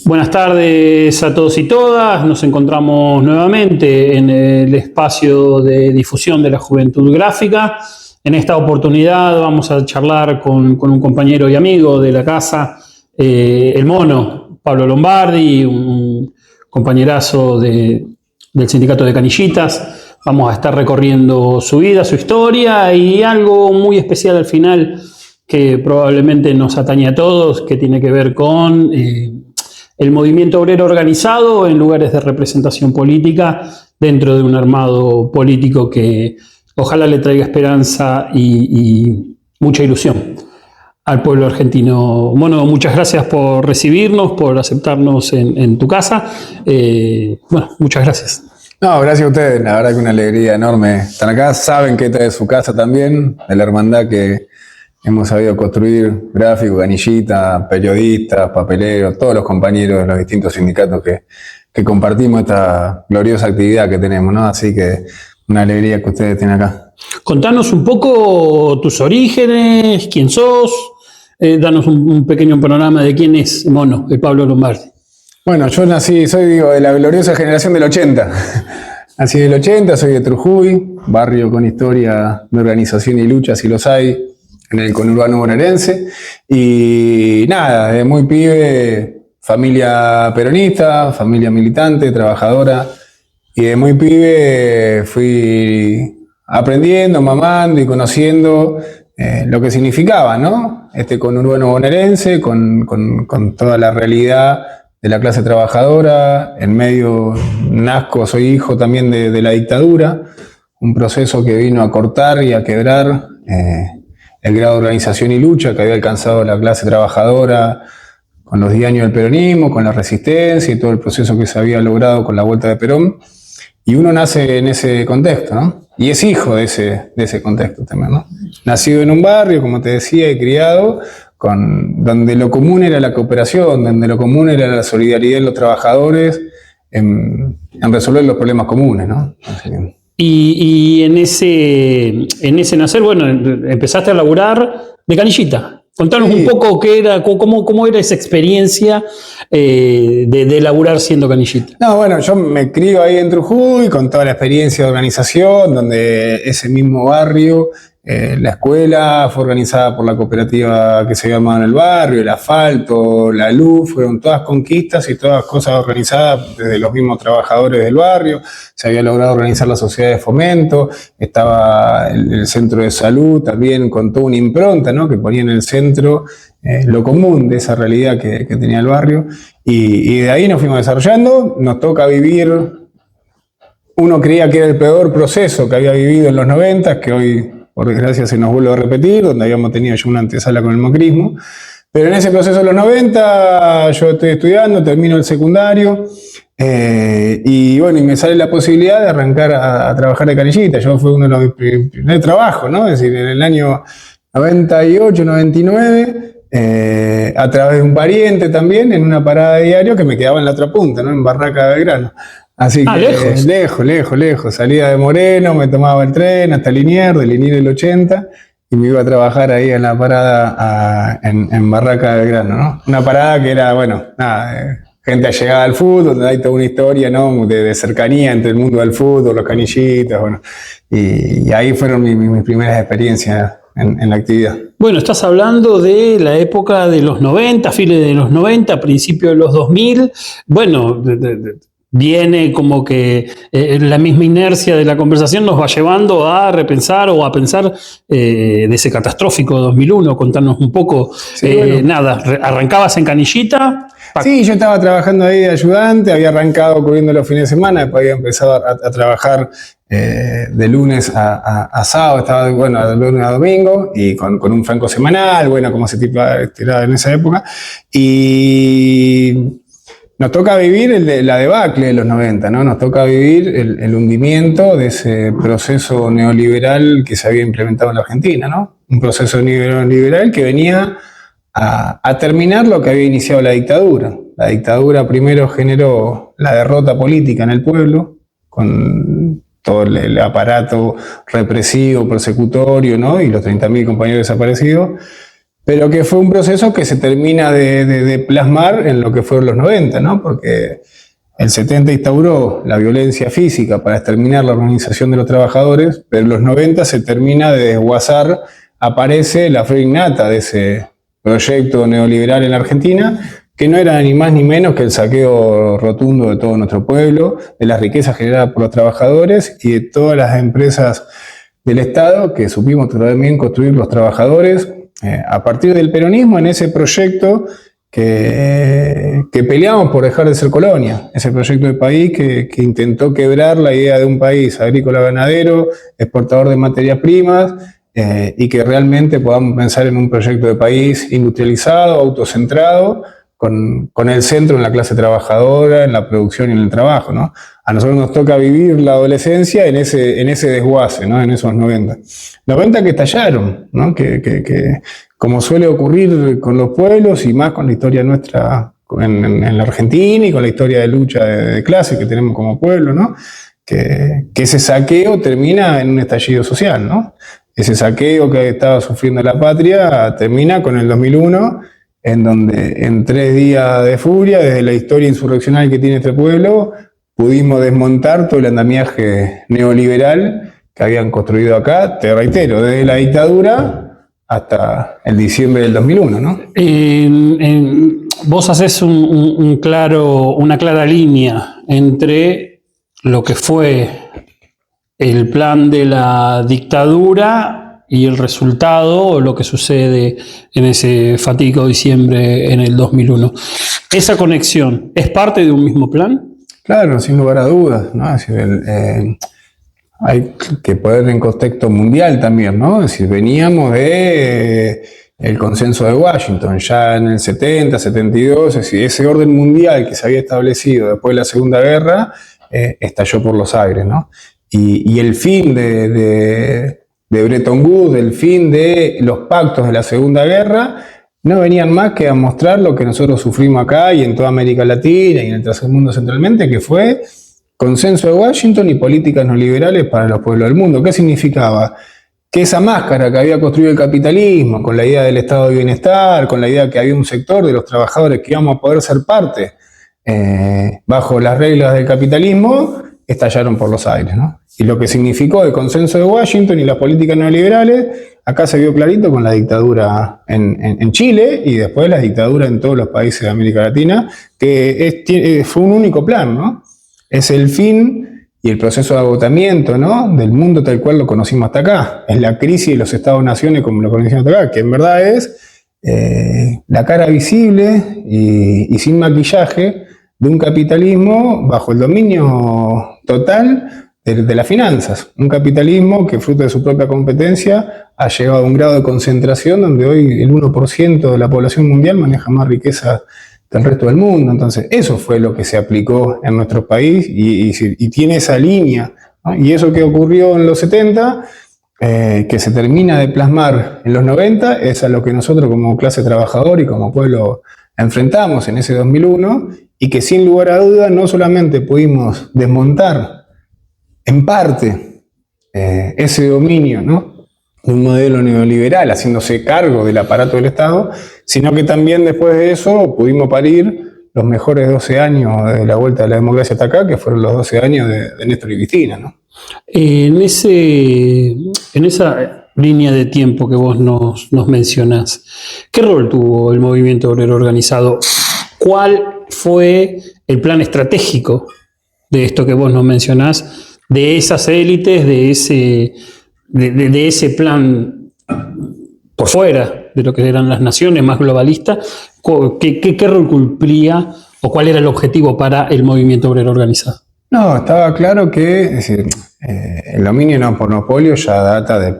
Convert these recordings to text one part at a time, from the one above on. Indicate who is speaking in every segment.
Speaker 1: Buenas tardes a todos y todas. Nos encontramos nuevamente en el espacio de difusión de la juventud gráfica. En esta oportunidad vamos a charlar con un compañero y amigo de la casa, el Mono, Pablo Lombardi, un compañerazo del sindicato de Canillitas. Vamos a estar recorriendo su vida, su historia y algo muy especial al final que probablemente nos atañe a todos, que tiene que ver con el movimiento obrero organizado en lugares de representación política dentro de un armado político que ojalá le traiga esperanza y mucha ilusión al pueblo argentino. Bueno, muchas gracias por recibirnos, por aceptarnos en tu casa. Muchas gracias.
Speaker 2: No, gracias a ustedes. La verdad que una alegría enorme estar acá. Saben que esta es su casa también, de la hermandad que hemos sabido construir, gráficos, canillitas, periodistas, papeleros, todos los compañeros de los distintos sindicatos que compartimos esta gloriosa actividad que tenemos, ¿no? Así que una alegría que ustedes estén acá.
Speaker 1: Contanos un poco tus orígenes, quién sos, danos un pequeño panorama de quién es Mono, de Pablo Lombardi.
Speaker 2: Bueno, yo soy de la gloriosa generación del 80. Nací del 80, soy de Trujuy, barrio con historia de organización y lucha, si los hay, en el conurbano bonaerense. Y nada, de muy pibe, familia peronista, familia militante, trabajadora. Y de muy pibe fui aprendiendo, mamando y conociendo lo que significaba, ¿no? Este conurbano bonaerense con toda la realidad de la clase trabajadora. En medio nazco, soy hijo también de la dictadura, un proceso que vino a cortar y a quebrar el grado de organización y lucha que había alcanzado la clase trabajadora con los 10 años del peronismo, con la resistencia y todo el proceso que se había logrado con la vuelta de Perón. Y uno nace en ese contexto, ¿no? Y es hijo de ese contexto también, ¿no? Nacido en un barrio, como te decía, y criado donde lo común era la cooperación, donde lo común era la solidaridad de los trabajadores en resolver los problemas comunes, ¿no?
Speaker 1: Y en ese nacer, bueno, empezaste a laburar de canillita. Contanos un poco qué era, cómo era esa experiencia de laburar siendo canillita.
Speaker 2: No, bueno, yo me crío ahí en Trujuy con toda la experiencia de organización, donde ese mismo barrio, la escuela fue organizada por la cooperativa que se llamaba en el barrio, el asfalto, la luz, fueron todas conquistas y todas cosas organizadas desde los mismos trabajadores del barrio. Se había logrado organizar la sociedad de fomento, estaba el centro de salud también con toda una impronta, ¿no? Que ponía en el centro lo común de esa realidad que tenía el barrio. Y de ahí nos fuimos desarrollando. Nos toca vivir, uno creía que era el peor proceso que había vivido en los 90, que hoy por desgracia se nos vuelve a repetir, donde habíamos tenido ya una antesala con el macrismo. Pero en ese proceso de los 90 yo estoy estudiando, termino el secundario y bueno, y me sale la posibilidad de arrancar a trabajar de canillita. Yo fue uno de los primeros trabajos, ¿no? Es decir, en el año 98, 99, a través de un pariente también, en una parada de diario que me quedaba en la otra punta, ¿no? En Barraca de Belgrano. Así que lejos. Salía de Moreno, me tomaba el tren hasta Liniers, de Liniers el 80, y me iba a trabajar ahí en la parada en Barraca de Belgrano, ¿no? Una parada que era, bueno, nada, gente allegada al fútbol, donde hay toda una historia, ¿no? De cercanía entre el mundo del fútbol, los canillitas, bueno. Y ahí fueron mis primeras experiencias en la actividad.
Speaker 1: Bueno, estás hablando de la época de los 90, fines de los 90, principios de los 2000. Bueno, viene como que la misma inercia de la conversación nos va llevando a repensar o a pensar de ese catastrófico 2001. Contanos un poco. Sí, bueno. Nada, ¿arrancabas en canillita?
Speaker 2: Sí, yo estaba trabajando ahí de ayudante, había arrancado cubriendo los fines de semana, después había empezado a trabajar de lunes a sábado, estaba, bueno, de lunes a domingo, y con un franco semanal, bueno, como se tiraba en esa época. Y nos toca vivir la debacle de los 90, ¿no? Nos toca vivir el hundimiento de ese proceso neoliberal que se había implementado en la Argentina, ¿no? Un proceso neoliberal que venía a terminar lo que había iniciado la dictadura. La dictadura primero generó la derrota política en el pueblo, con todo el aparato represivo, persecutorio, ¿no? Y los 30.000 compañeros desaparecidos. pero que fue un proceso que se termina de plasmar en lo que fueron los 90, ¿no? Porque el 70 instauró la violencia física para exterminar la organización de los trabajadores, pero en los 90 se termina de desguazar, aparece la fe innata de ese proyecto neoliberal en la Argentina, que no era ni más ni menos que el saqueo rotundo de todo nuestro pueblo, de las riquezas generadas por los trabajadores y de todas las empresas del Estado que supimos también construir los trabajadores a partir del peronismo en ese proyecto que peleamos por dejar de ser colonia, ese proyecto de país que intentó quebrar la idea de un país agrícola ganadero, exportador de materias primas, y que realmente podamos pensar en un proyecto de país industrializado, autocentrado, con el centro en la clase trabajadora, en la producción y en el trabajo, ¿no? A nosotros nos toca vivir la adolescencia en ese desguace, ¿no? En esos 90. 90 que estallaron, ¿no? Que como suele ocurrir con los pueblos y más con la historia nuestra en la Argentina y con la historia de lucha de clase que tenemos como pueblo, ¿no? Que ese saqueo termina en un estallido social, ¿no? Ese saqueo que estaba sufriendo la patria termina con el 2001, en donde en 3 días de furia, desde la historia insurreccional que tiene este pueblo, pudimos desmontar todo el andamiaje neoliberal que habían construido acá, te reitero, desde la dictadura hasta el diciembre del 2001, ¿no?
Speaker 1: Vos hacés una clara línea entre lo que fue el plan de la dictadura y el resultado, o lo que sucede en ese fatídico diciembre en el 2001. ¿Esa conexión es parte de un mismo plan?
Speaker 2: Claro, sin lugar a dudas, ¿no? Es decir, hay que poner en contexto mundial también, ¿no? Es decir, veníamos de el consenso de Washington, ya en el 70, 72, es decir, ese orden mundial que se había establecido después de la Segunda Guerra, estalló por los aires, ¿no? Y el fin de Bretton Woods, el fin de los pactos de la Segunda Guerra, no venían más que a mostrar lo que nosotros sufrimos acá y en toda América Latina y en el tercer mundo centralmente, que fue consenso de Washington y políticas neoliberales para los pueblos del mundo. ¿Qué significaba? Que esa máscara que había construido el capitalismo, con la idea del estado de bienestar, con la idea que había un sector de los trabajadores que íbamos a poder ser parte bajo las reglas del capitalismo, estallaron por los aires, ¿no? Y lo que significó el consenso de Washington y las políticas neoliberales, acá se vio clarito con la dictadura en Chile y después la dictadura en todos los países de América Latina, que fue un único plan, ¿no? Es el fin y el proceso de agotamiento, ¿no? Del mundo tal cual lo conocimos hasta acá. Es la crisis de los Estados-naciones como lo conocimos hasta acá, que en verdad es la cara visible y sin maquillaje de un capitalismo bajo el dominio total de las finanzas. Un capitalismo que, fruto de su propia competencia, ha llegado a un grado de concentración donde hoy el 1% de la población mundial maneja más riqueza que el resto del mundo. Entonces, eso fue lo que se aplicó en nuestro país y tiene esa línea, ¿no? Y eso que ocurrió en los 70, que se termina de plasmar en los 90, es a lo que nosotros como clase trabajadora y como pueblo enfrentamos en ese 2001, y que sin lugar a dudas no solamente pudimos desmontar en parte ese dominio, ¿no?, de un modelo neoliberal haciéndose cargo del aparato del Estado, sino que también después de eso pudimos parir los mejores 12 años de la vuelta de la democracia hasta acá, que fueron los 12 años de Néstor y Cristina, ¿no?
Speaker 1: En esa línea de tiempo que vos nos mencionás, ¿qué rol tuvo el movimiento obrero organizado? ¿Cuál fue el plan estratégico de esto que vos nos mencionás, de esas élites, de ese plan por fuera de lo que eran las naciones más globalistas? ¿Qué rol cumplía o cuál era el objetivo para el movimiento obrero organizado?
Speaker 2: No, estaba claro que, es decir, el dominio no monopolio ya data de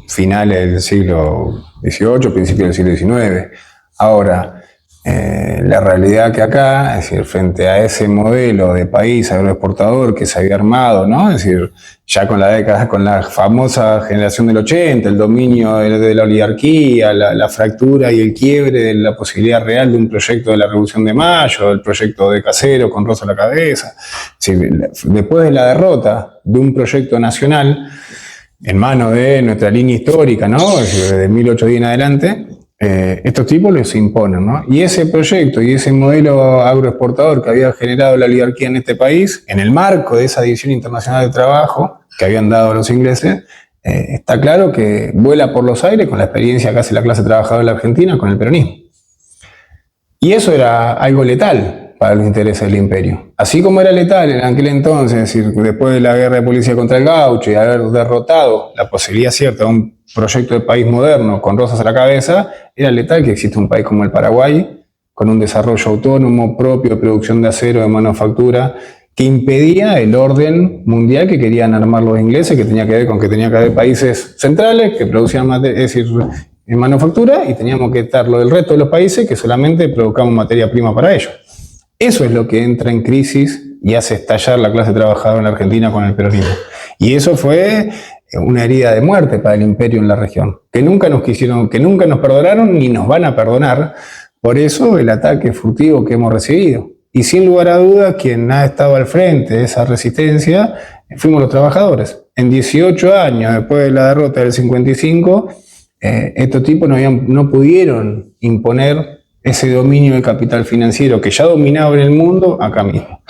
Speaker 2: finales del siglo XVIII, principios del siglo XIX. Ahora, la realidad que acá, es decir, frente a ese modelo de país agroexportador que se había armado, ¿no? Es decir, ya con la década, con la famosa generación del 80, el dominio de la oligarquía, la fractura y el quiebre de la posibilidad real de un proyecto de la Revolución de Mayo, el proyecto de Casero con Rosa a la cabeza. Es decir, después de la derrota de un proyecto nacional en manos de nuestra línea histórica, ¿no? Es decir, desde 1810 en adelante, estos tipos los imponen, ¿no? Y ese proyecto y ese modelo agroexportador que había generado la oligarquía en este país, en el marco de esa división internacional de trabajo que habían dado los ingleses, está claro que vuela por los aires con la experiencia que hace la clase trabajadora de la Argentina con el peronismo. Y eso era algo letal para los intereses del imperio. Así como era letal en aquel entonces, es decir, después de la guerra de policía contra el gaucho y haber derrotado la posibilidad cierta de un proyecto de país moderno con Rosas a la cabeza, era letal que exista un país como el Paraguay, con un desarrollo autónomo propio de producción de acero, de manufactura, que impedía el orden mundial que querían armar los ingleses, que tenía que ver con que tenía que haber países centrales que producían es decir, en manufactura, y teníamos que estar lo del resto de los países que solamente producamos materia prima para ellos. Eso es lo que entra en crisis y hace estallar la clase trabajadora en la Argentina con el peronismo. Y eso fue una herida de muerte para el imperio en la región, que nunca nos quisieron, que nunca nos perdonaron ni nos van a perdonar. Por eso el ataque furtivo que hemos recibido. Y sin lugar a dudas, quien ha estado al frente de esa resistencia fuimos los trabajadores. En 18 años, después de la derrota del 55, estos tipos no pudieron imponer ese dominio del capital financiero que ya dominaba en el mundo acá mismo.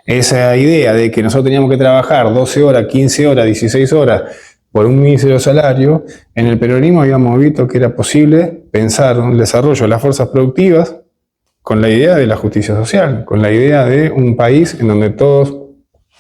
Speaker 2: Esa idea de que nosotros teníamos que trabajar 12 horas, 15 horas, 16 horas por un mísero salario, en el peronismo habíamos visto que era posible pensar un desarrollo de las fuerzas productivas con la idea de la justicia social, con la idea de un país en donde todos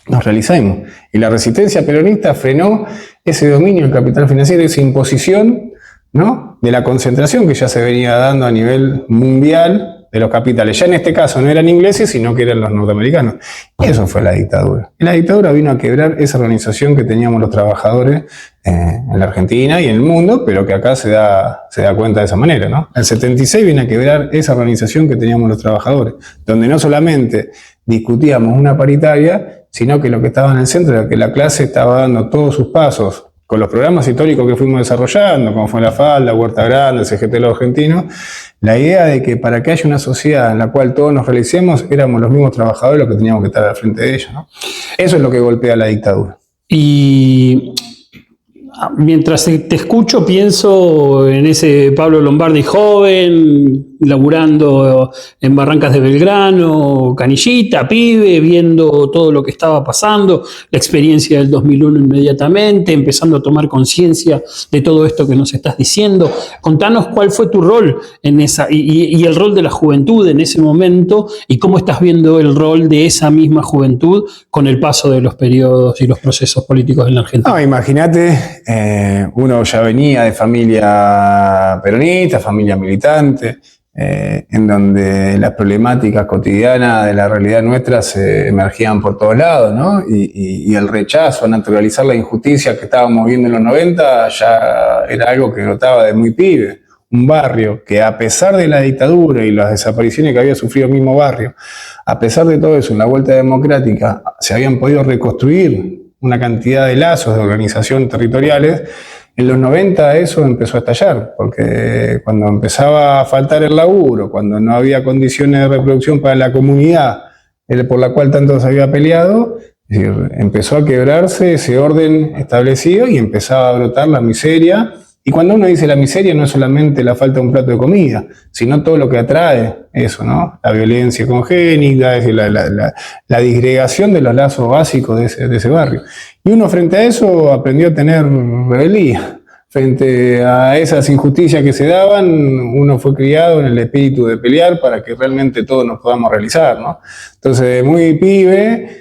Speaker 2: nos realicemos. Y la resistencia peronista frenó ese dominio del capital financiero, esa imposición, ¿no?, de la concentración que ya se venía dando a nivel mundial de los capitales. Ya en este caso no eran ingleses, sino que eran los norteamericanos. Y eso fue la dictadura. Y la dictadura vino a quebrar esa organización que teníamos los trabajadores en la Argentina y en el mundo, pero que acá se da cuenta de esa manera, ¿no? El 76 viene a quebrar esa organización que teníamos los trabajadores, donde no solamente discutíamos una paritaria, sino que lo que estaba en el centro era que la clase estaba dando todos sus pasos con los programas históricos que fuimos desarrollando, como fue la Falda, Huerta Grande, el CGT de los argentinos, la idea de que para que haya una sociedad en la cual todos nos realicemos, éramos los mismos trabajadores los que teníamos que estar al frente de ella, ¿no? Eso es lo que golpea la dictadura.
Speaker 1: Y mientras te escucho, pienso en ese Pablo Lombardi joven, laburando en Barrancas de Belgrano, canillita, pibe, viendo todo lo que estaba pasando, la experiencia del 2001 inmediatamente, empezando a tomar conciencia de todo esto que nos estás diciendo. Contanos cuál fue tu rol en esa, y el rol de la juventud en ese momento, y cómo estás viendo el rol de esa misma juventud con el paso de los periodos y los procesos políticos en la Argentina.
Speaker 2: No, imagínate, uno ya venía de familia peronista, familia militante, en donde las problemáticas cotidianas de la realidad nuestra se emergían por todos lados, ¿no? Y el rechazo a naturalizar la injusticia que estábamos viendo en los 90 ya era algo que notaba de muy pibe. Un barrio que, a pesar de la dictadura y las desapariciones que había sufrido el mismo barrio, a pesar de todo eso, en la vuelta democrática se habían podido reconstruir una cantidad de lazos de organización territoriales. En los 90 eso empezó a estallar, porque cuando empezaba a faltar el laburo, cuando no había condiciones de reproducción para la comunidad por la cual tanto se había peleado, es decir, empezó a quebrarse ese orden establecido y empezaba a brotar la miseria. Y cuando uno dice la miseria, no es solamente la falta de un plato de comida, sino todo lo que atrae eso, ¿no? La violencia congénita, es decir, la disgregación de los lazos básicos de ese barrio. Y uno, frente a eso, aprendió a tener rebeldía. Frente a esas injusticias que se daban, uno fue criado en el espíritu de pelear para que realmente todos nos podamos realizar, ¿no? Entonces, muy pibe,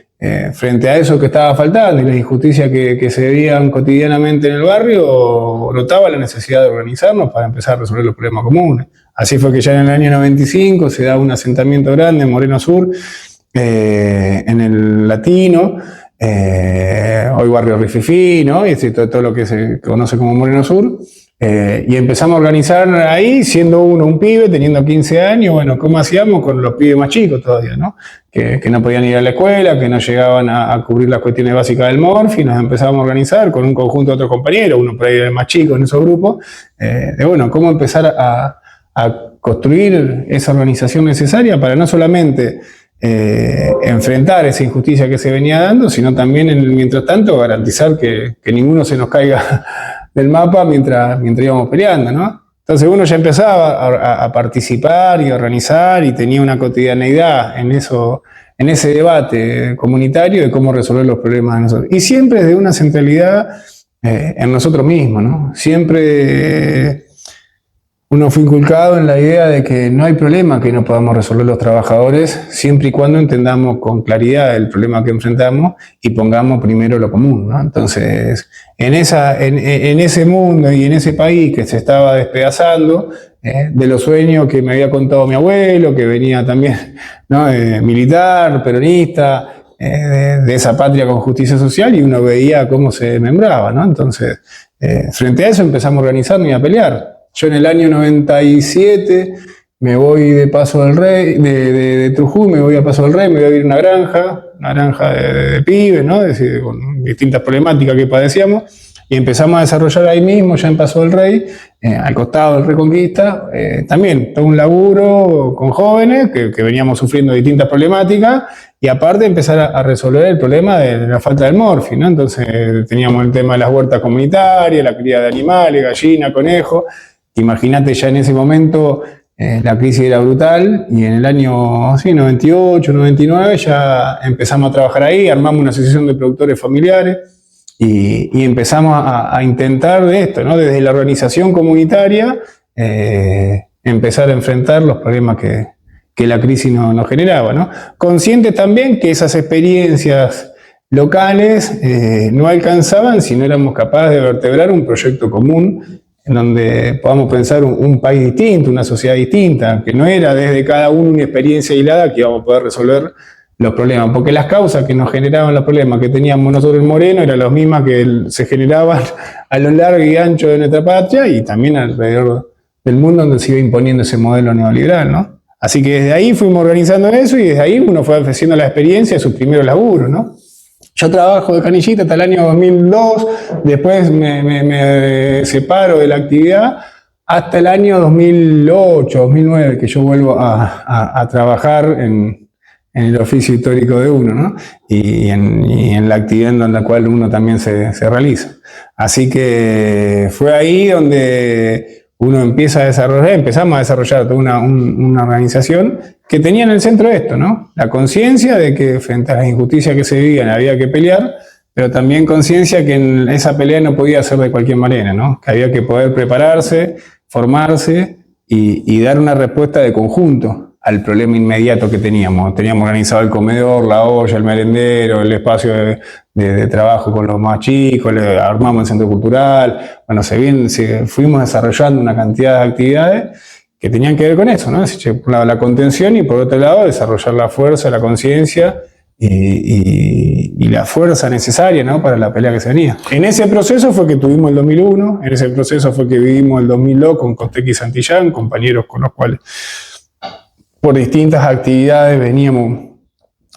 Speaker 2: frente a eso que estaba faltando y las injusticias que se veían cotidianamente en el barrio, notaba la necesidad de organizarnos para empezar a resolver los problemas comunes. Así fue que ya en el año 95 se da un asentamiento grande en Moreno Sur, en el Latino, hoy barrio Rififí, ¿no? Y todo lo que se conoce como Moreno Sur. Y empezamos a organizar ahí, siendo uno un pibe, teniendo 15 años, bueno, ¿cómo hacíamos con los pibes más chicos todavía, no? Que no podían ir a la escuela, que no llegaban a cubrir las cuestiones básicas del MORF, y nos empezamos a organizar con un conjunto de otros compañeros, uno por ahí era el más chico en esos grupos, de bueno, cómo empezar a construir esa organización necesaria para no solamente enfrentar esa injusticia que se venía dando, sino también, mientras tanto, garantizar que ninguno se nos caiga del mapa mientras íbamos peleando, ¿no? Entonces uno ya empezaba a participar y a organizar y tenía una cotidianeidad en eso, en ese debate comunitario de cómo resolver los problemas de nosotros. Y siempre desde una centralidad en nosotros mismos, ¿no? Siempre uno fue inculcado en la idea de que no hay problema que no podamos resolver los trabajadores siempre y cuando entendamos con claridad el problema que enfrentamos y pongamos primero lo común, ¿no? Entonces, en ese mundo y en ese país que se estaba despedazando, de los sueños que me había contado mi abuelo, que venía también, ¿no? Militar, peronista, de esa patria con justicia social, y uno veía cómo se desmembraba, ¿no? Entonces, frente a eso empezamos a organizarnos y a pelear. Yo en el año 97 me voy de Paso del Rey, de Trujillo, me voy a Paso del Rey, me voy a vivir en una granja de pibes, ¿no? Es decir, con distintas problemáticas que padecíamos, y empezamos a desarrollar ahí mismo, ya en Paso del Rey, al costado del Reconquista, también todo un laburo con jóvenes que veníamos sufriendo distintas problemáticas, y aparte empezar a resolver el problema de la falta del morfi, ¿no? Entonces teníamos el tema de las huertas comunitarias, la cría de animales, gallina, conejo. Imagínate, ya en ese momento la crisis era brutal, y en el año 98, 99 ya empezamos a trabajar ahí, armamos una asociación de productores familiares y empezamos a intentar de esto, ¿no? Desde la organización comunitaria empezar a enfrentar los problemas que la crisis nos generaba, ¿no? Conscientes también que esas experiencias locales no alcanzaban si no éramos capaces de vertebrar un proyecto común en donde podamos pensar un país distinto, una sociedad distinta, que no era desde cada uno una experiencia aislada que íbamos a poder resolver los problemas, porque las causas que nos generaban los problemas que teníamos nosotros en Moreno eran las mismas que se generaban a lo largo y ancho de nuestra patria y también alrededor del mundo donde se iba imponiendo ese modelo neoliberal, ¿no? Así que desde ahí fuimos organizando eso y desde ahí uno fue ofreciendo la experiencia de sus primeros laburos, ¿no? Yo trabajo de canillita hasta el año 2002, después me separo de la actividad hasta el año 2008, 2009, que yo vuelvo a trabajar en el oficio histórico de uno, ¿no? Y en la actividad en la cual uno también se realiza. Así que fue ahí donde uno empezamos a desarrollar toda una organización que tenía en el centro esto, ¿no? La conciencia de que frente a las injusticias que se vivían había que pelear, pero también conciencia que esa pelea no podía ser de cualquier manera, ¿no? Que había que poder prepararse, formarse y dar una respuesta de conjunto al problema inmediato que teníamos. Teníamos organizado el comedor, la olla, el merendero, el espacio de trabajo con los más chicos, armamos el centro cultural. Bueno, fuimos desarrollando una cantidad de actividades que tenían que ver con eso, ¿no? Por un lado la contención y por otro lado desarrollar la fuerza, la conciencia y la fuerza necesaria, ¿no? Para la pelea que se venía. En ese proceso fue que tuvimos el 2001, en ese proceso fue que vivimos el 2002 con Costequi y Santillán, compañeros con los cuales por distintas actividades veníamos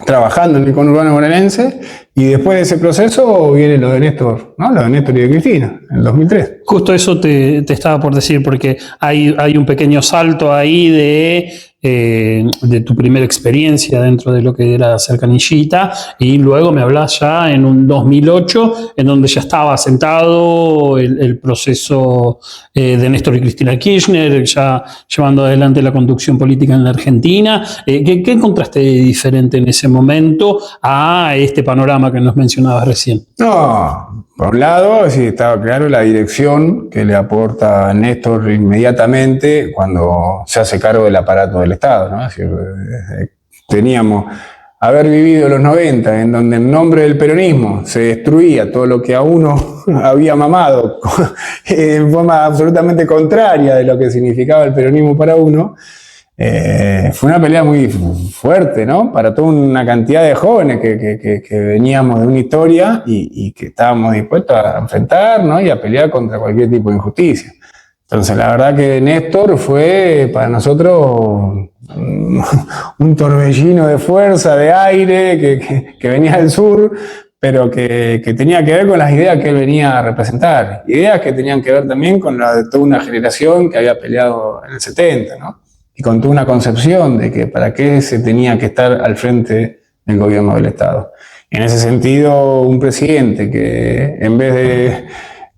Speaker 2: trabajando en el conurbano bonaerense, y después de ese proceso viene lo de Néstor, ¿no? Lo de Néstor y de Cristina, en el 2003.
Speaker 1: Justo eso te estaba por decir, porque hay un pequeño salto ahí de tu primera experiencia dentro de lo que era ser canillita, y luego me hablas ya en un 2008, en donde ya estaba sentado el proceso de Néstor y Cristina Kirchner, ya llevando adelante la conducción política en la Argentina. ¿Qué encontraste diferente en ese momento a este panorama que nos mencionabas recién?
Speaker 2: No, por un lado, sí, estaba claro la dirección que le aporta Néstor inmediatamente cuando se hace cargo del aparato del Estado, ¿no? Es decir, teníamos haber vivido los 90, en donde en nombre del peronismo se destruía todo lo que a uno había mamado en forma absolutamente contraria de lo que significaba el peronismo para uno. Fue una pelea muy fuerte, ¿no? Para toda una cantidad de jóvenes que veníamos de una historia y que estábamos dispuestos a enfrentar, ¿no? Y a pelear contra cualquier tipo de injusticia. Entonces, la verdad que Néstor fue para nosotros un torbellino de fuerza, de aire, que venía del sur, pero que tenía que ver con las ideas que él venía a representar. Ideas que tenían que ver también con la de toda una generación que había peleado en el 70, ¿no? Y con toda una concepción de que para qué se tenía que estar al frente del gobierno del Estado. En ese sentido, un presidente que en vez de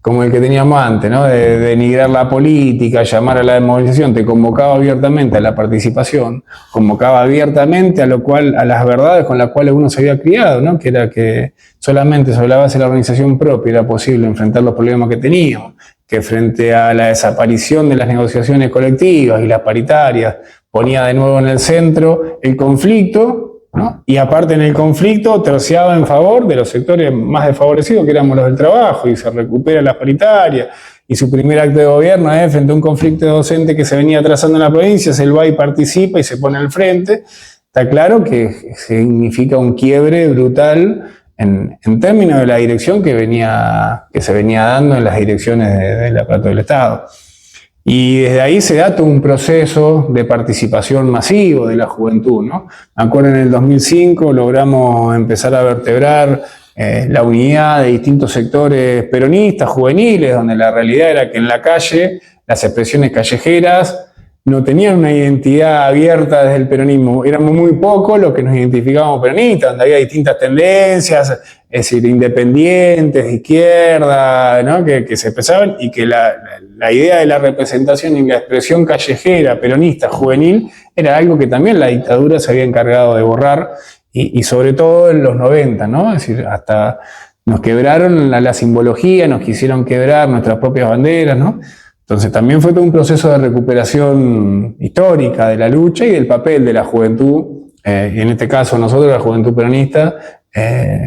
Speaker 2: como el que teníamos antes, ¿no? De denigrar la política, llamar a la desmovilización, te convocaba abiertamente a la participación, convocaba abiertamente a las verdades con las cuales uno se había criado, ¿no? Que era que solamente sobre la base de la organización propia era posible enfrentar los problemas que teníamos, que frente a la desaparición de las negociaciones colectivas y las paritarias, ponía de nuevo en el centro el conflicto, ¿no? Y aparte en el conflicto terciaba en favor de los sectores más desfavorecidos, que éramos los del trabajo, y se recupera las paritarias, y su primer acto de gobierno es frente a un conflicto docente que se venía trazando en la provincia, él va y participa y se pone al frente. Está claro que significa un quiebre brutal en términos de la dirección que se venía dando en las direcciones del aparato del Estado. Y desde ahí se da todo un proceso de participación masivo de la juventud, ¿no? Me acuerdo en el 2005 logramos empezar a vertebrar la unidad de distintos sectores peronistas, juveniles, donde la realidad era que en la calle las expresiones callejeras no tenían una identidad abierta desde el peronismo. Éramos muy pocos los que nos identificábamos peronistas, donde había distintas tendencias, es decir, independientes, de izquierda, ¿no? que se expresaban, y que la idea de la representación y la expresión callejera, peronista, juvenil, era algo que también la dictadura se había encargado de borrar, y sobre todo en los 90, ¿no? Es decir, hasta nos quebraron la simbología, nos quisieron quebrar nuestras propias banderas, ¿no? Entonces también fue todo un proceso de recuperación histórica de la lucha y del papel de la juventud, y en este caso nosotros, la juventud peronista,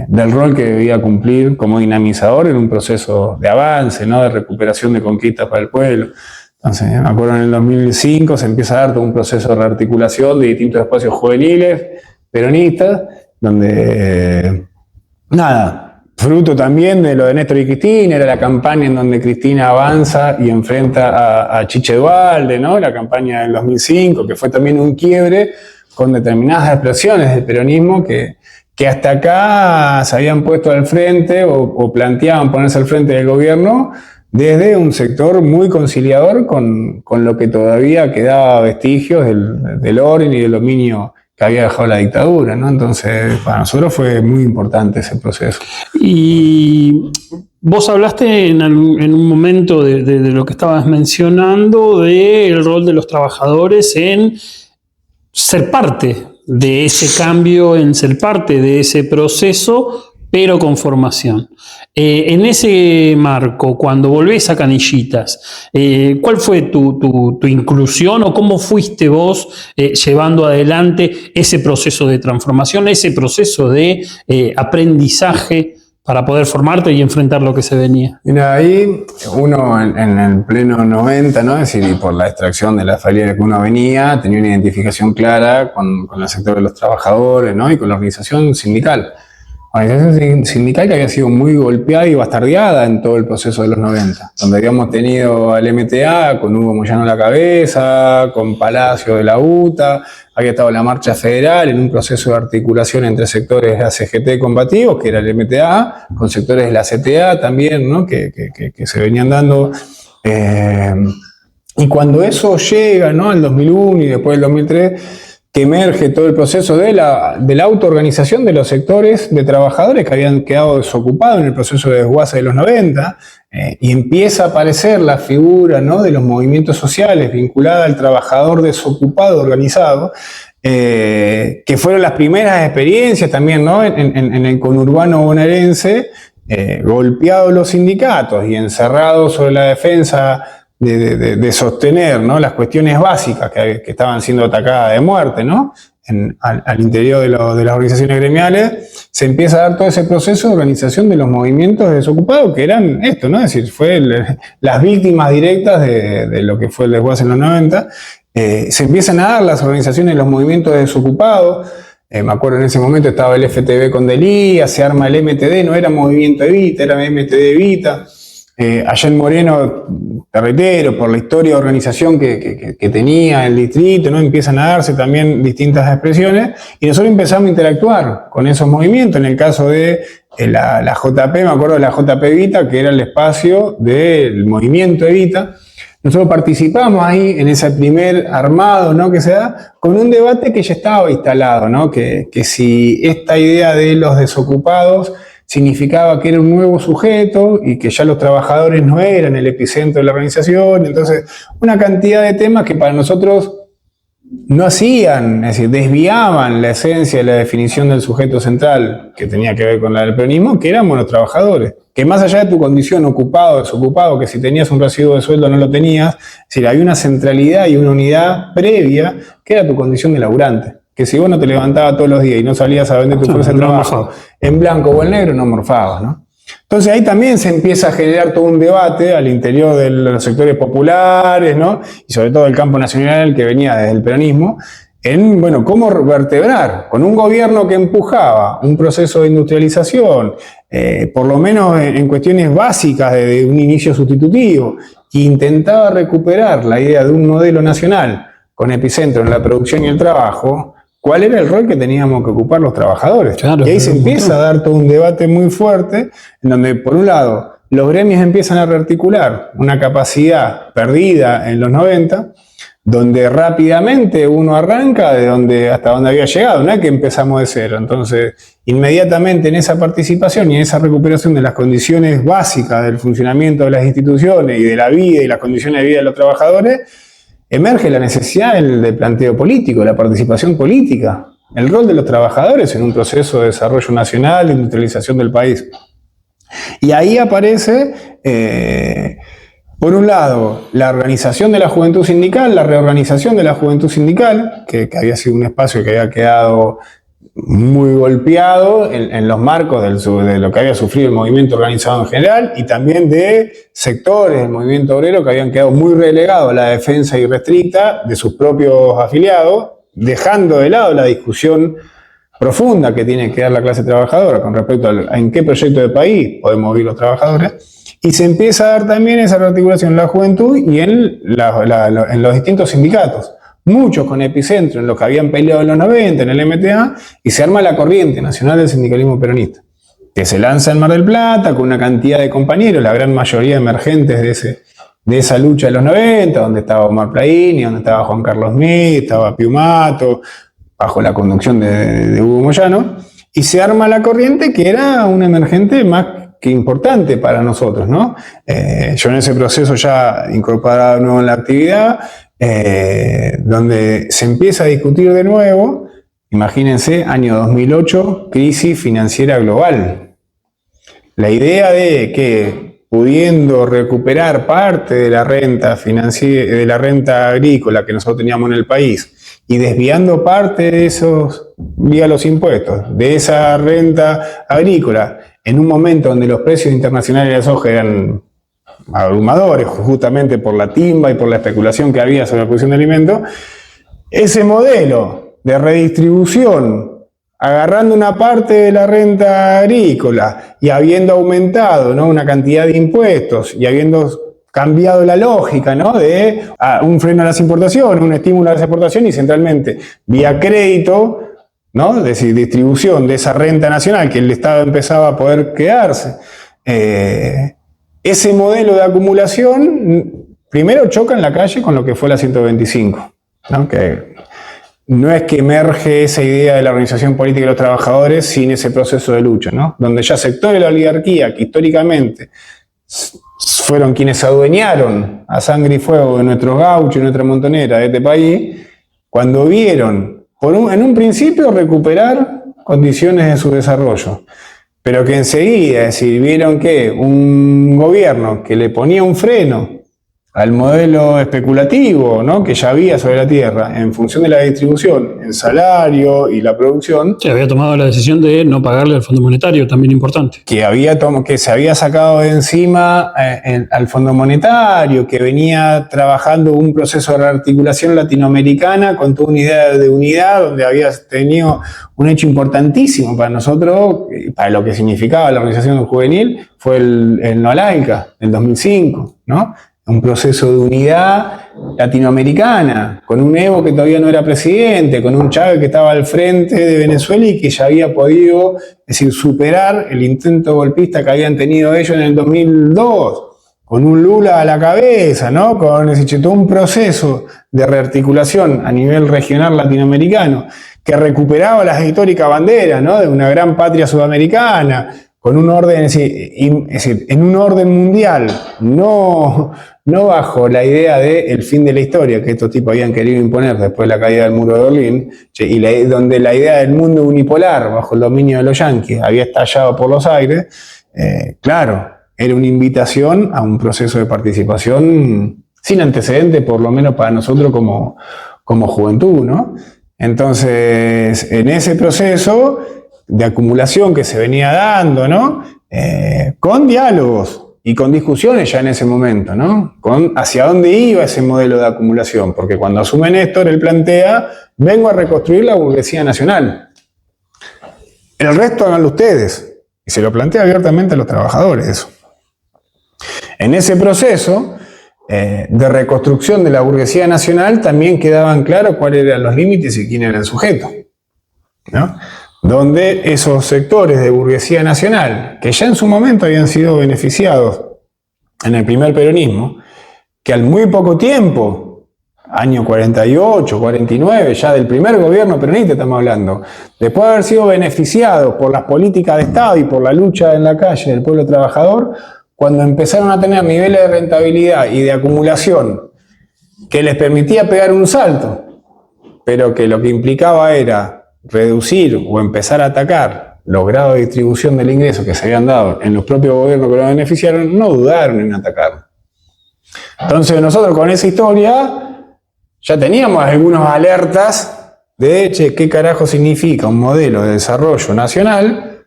Speaker 2: del rol que debía cumplir como dinamizador en un proceso de avance, ¿no? De recuperación de conquistas para el pueblo. Entonces, me acuerdo en el 2005 se empieza a dar todo un proceso de rearticulación de distintos espacios juveniles, peronistas, donde, fruto también de lo de Néstor y Cristina, era la campaña en donde Cristina avanza y enfrenta a Chiche Duhalde, ¿no? La campaña del 2005, que fue también un quiebre con determinadas expresiones del peronismo que hasta acá se habían puesto al frente o planteaban ponerse al frente del gobierno desde un sector muy conciliador con lo que todavía quedaba vestigios del orden y del dominio que había dejado la dictadura, ¿no? Entonces, para nosotros fue muy importante ese proceso.
Speaker 1: Y vos hablaste en un momento de lo que estabas mencionando, del rol de los trabajadores en ser parte de ese cambio, en ser parte de ese proceso, pero con formación. En ese marco, cuando volvés a Canillitas, ¿cuál fue tu inclusión o cómo fuiste vos llevando adelante ese proceso de transformación, ese proceso de aprendizaje para poder formarte y enfrentar lo que se venía?
Speaker 2: Mira, ahí uno en el pleno 90, ¿no? Es decir, por la extracción de la familia que uno venía, tenía una identificación clara con el sector de los trabajadores, ¿no? Y con la organización sindical. Organización sindical que había sido muy golpeada y bastardeada en todo el proceso de los 90, donde habíamos tenido al MTA con Hugo Moyano a la cabeza, con Palacio de la UTA, había estado la marcha federal en un proceso de articulación entre sectores de la CGT combativos, que era el MTA, con sectores de la CTA también, ¿no? que se venían dando. Y cuando eso llega, ¿no? Al 2001 y después del 2003, que emerge todo el proceso de la autoorganización de los sectores de trabajadores que habían quedado desocupados en el proceso de desguace de los 90, y empieza a aparecer la figura, ¿no? De los movimientos sociales vinculada al trabajador desocupado organizado, que fueron las primeras experiencias también, ¿no? en el conurbano bonaerense, golpeados los sindicatos y encerrados sobre la defensa de sostener, ¿no? Las cuestiones básicas que estaban siendo atacadas de muerte, ¿no? Al interior de las organizaciones gremiales, se empieza a dar todo ese proceso de organización de los movimientos desocupados, que eran esto, ¿no? Es decir, fue las víctimas directas de lo que fue el desguace en los 90. Se empiezan a dar las organizaciones de los movimientos desocupados. Me acuerdo en ese momento estaba el FTV con Delía, se arma el MTD, no era Movimiento Evita, era MTD Evita. Allá en Moreno, te reitero, por la historia de organización que tenía el distrito, ¿no? Empiezan a darse también distintas expresiones y nosotros empezamos a interactuar con esos movimientos. En el caso de la JP, me acuerdo de la JP Evita, que era el espacio del movimiento Evita. Nosotros participamos ahí en ese primer armado, ¿no? Que se da con un debate que ya estaba instalado, ¿no? Que si esta idea de los desocupados significaba que era un nuevo sujeto y que ya los trabajadores no eran el epicentro de la organización. Entonces, una cantidad de temas que para nosotros no hacían, es decir, desviaban la esencia de la definición del sujeto central que tenía que ver con la del peronismo, que éramos los trabajadores. Que más allá de tu condición ocupado, desocupado, que si tenías un residuo de sueldo no lo tenías, es decir, hay una centralidad y una unidad previa que era tu condición de laburante. Que si vos no te levantabas todos los días y no salías a vender tu fuerza de trabajo en blanco o en negro, no morfabas, ¿no? Entonces ahí también se empieza a generar todo un debate al interior de los sectores populares, ¿no? Y sobre todo del campo nacional que venía desde el peronismo, en, bueno, cómo vertebrar con un gobierno que empujaba un proceso de industrialización, por lo menos en cuestiones básicas de un inicio sustitutivo, que intentaba recuperar la idea de un modelo nacional con epicentro en la producción y el trabajo. ¿Cuál era el rol que teníamos que ocupar los trabajadores? Claro, y ahí se empieza a dar todo un debate muy fuerte, en donde, por un lado, los gremios empiezan a rearticular una capacidad perdida en los 90, donde rápidamente uno arranca hasta donde había llegado, no es que empezamos de cero. Entonces, inmediatamente en esa participación y en esa recuperación de las condiciones básicas del funcionamiento de las instituciones y de la vida y las condiciones de vida de los trabajadores, emerge la necesidad del planteo político, la participación política, el rol de los trabajadores en un proceso de desarrollo nacional, de industrialización del país. Y ahí aparece, por un lado, la organización de la juventud sindical, la reorganización de la juventud sindical, que había sido un espacio que había quedado muy golpeado en los marcos de lo que había sufrido el movimiento organizado en general, y también de sectores del movimiento obrero que habían quedado muy relegados a la defensa irrestricta de sus propios afiliados, dejando de lado la discusión profunda que tiene que dar la clase trabajadora con respecto a en qué proyecto de país podemos vivir los trabajadores, y se empieza a dar también esa rearticulación en la juventud y en los distintos sindicatos. Muchos con epicentro en los que habían peleado en los 90, en el MTA, y se arma la corriente nacional del sindicalismo peronista, que se lanza en Mar del Plata con una cantidad de compañeros, la gran mayoría emergentes de esa lucha de los 90, donde estaba Omar Plaini, donde estaba Juan Carlos Smith, estaba Piumato, bajo la conducción de Hugo Moyano, y se arma la corriente que era un emergente más que importante para nosotros, ¿no? Yo en ese proceso ya incorporado de nuevo en la actividad, donde se empieza a discutir de nuevo, imagínense, año 2008, crisis financiera global. La idea de que pudiendo recuperar parte de la renta financiera, de la renta agrícola que nosotros teníamos en el país, y desviando parte de esos, vía los impuestos, de esa renta agrícola, en un momento donde los precios internacionales de la soja eran abrumadores, justamente por la timba y por la especulación que había sobre la producción de alimentos, ese modelo de redistribución, agarrando una parte de la renta agrícola y habiendo aumentado, ¿no?, una cantidad de impuestos y habiendo cambiado la lógica, ¿no?, de un freno a las importaciones, un estímulo a las exportaciones y centralmente vía crédito, ¿no?, es decir, distribución de esa renta nacional que el Estado empezaba a poder quedarse. Ese modelo de acumulación primero choca en la calle con lo que fue la 125, ¿no? Que no es que emerge esa idea de la organización política de los trabajadores sin ese proceso de lucha, ¿no?, donde ya sectores de la oligarquía que históricamente fueron quienes adueñaron a sangre y fuego de nuestros gauchos y nuestra montonera de este país, cuando vieron en un principio recuperar condiciones de su desarrollo, pero que enseguida, es decir, vieron que un gobierno que le ponía un freno al modelo especulativo, ¿no?, que ya había sobre la tierra en función de la distribución, el salario y la producción.
Speaker 1: Se había tomado la decisión de no pagarle al Fondo Monetario, también importante.
Speaker 2: Que se había sacado de encima al Fondo Monetario, que venía trabajando un proceso de rearticulación latinoamericana con toda una idea de unidad, donde había tenido un hecho importantísimo para nosotros, para lo que significaba la organización juvenil, fue el No al ALCA, del 2005, ¿no? Un proceso de unidad latinoamericana, con un Evo que todavía no era presidente, con un Chávez que estaba al frente de Venezuela y que ya había podido, es decir, superar el intento golpista que habían tenido ellos en el 2002, con un Lula a la cabeza, ¿no?, con todo un proceso de rearticulación a nivel regional latinoamericano, que recuperaba las históricas banderas, ¿no?, de una gran patria sudamericana, con un orden, es decir, en un orden mundial, no bajo la idea del fin de la historia que estos tipos habían querido imponer después de la caída del muro de Berlín, y donde la idea del mundo unipolar bajo el dominio de los yanquis había estallado por los aires. Claro, era una invitación a un proceso de participación sin antecedentes, por lo menos para nosotros como juventud, ¿no? Entonces, en ese proceso de acumulación que se venía dando, ¿no? Con diálogos y con discusiones ya en ese momento, ¿no? Con hacia dónde iba ese modelo de acumulación, porque cuando asume Néstor, él plantea, vengo a reconstruir la burguesía nacional. El resto háganlo ustedes. Y se lo plantea abiertamente a los trabajadores eso. En ese proceso de reconstrucción de la burguesía nacional también quedaban claros cuáles eran los límites y quién era el sujeto, ¿no? Donde esos sectores de burguesía nacional, que ya en su momento habían sido beneficiados en el primer peronismo, que al muy poco tiempo, año 48, 49, ya del primer gobierno peronista estamos hablando, después de haber sido beneficiados por las políticas de Estado y por la lucha en la calle del pueblo trabajador, cuando empezaron a tener niveles de rentabilidad y de acumulación que les permitía pegar un salto, pero que lo que implicaba era reducir o empezar a atacar los grados de distribución del ingreso que se habían dado en los propios gobiernos que lo beneficiaron, no dudaron en atacarlo. Entonces nosotros con esa historia ya teníamos algunas alertas de, ¿qué carajo significa un modelo de desarrollo nacional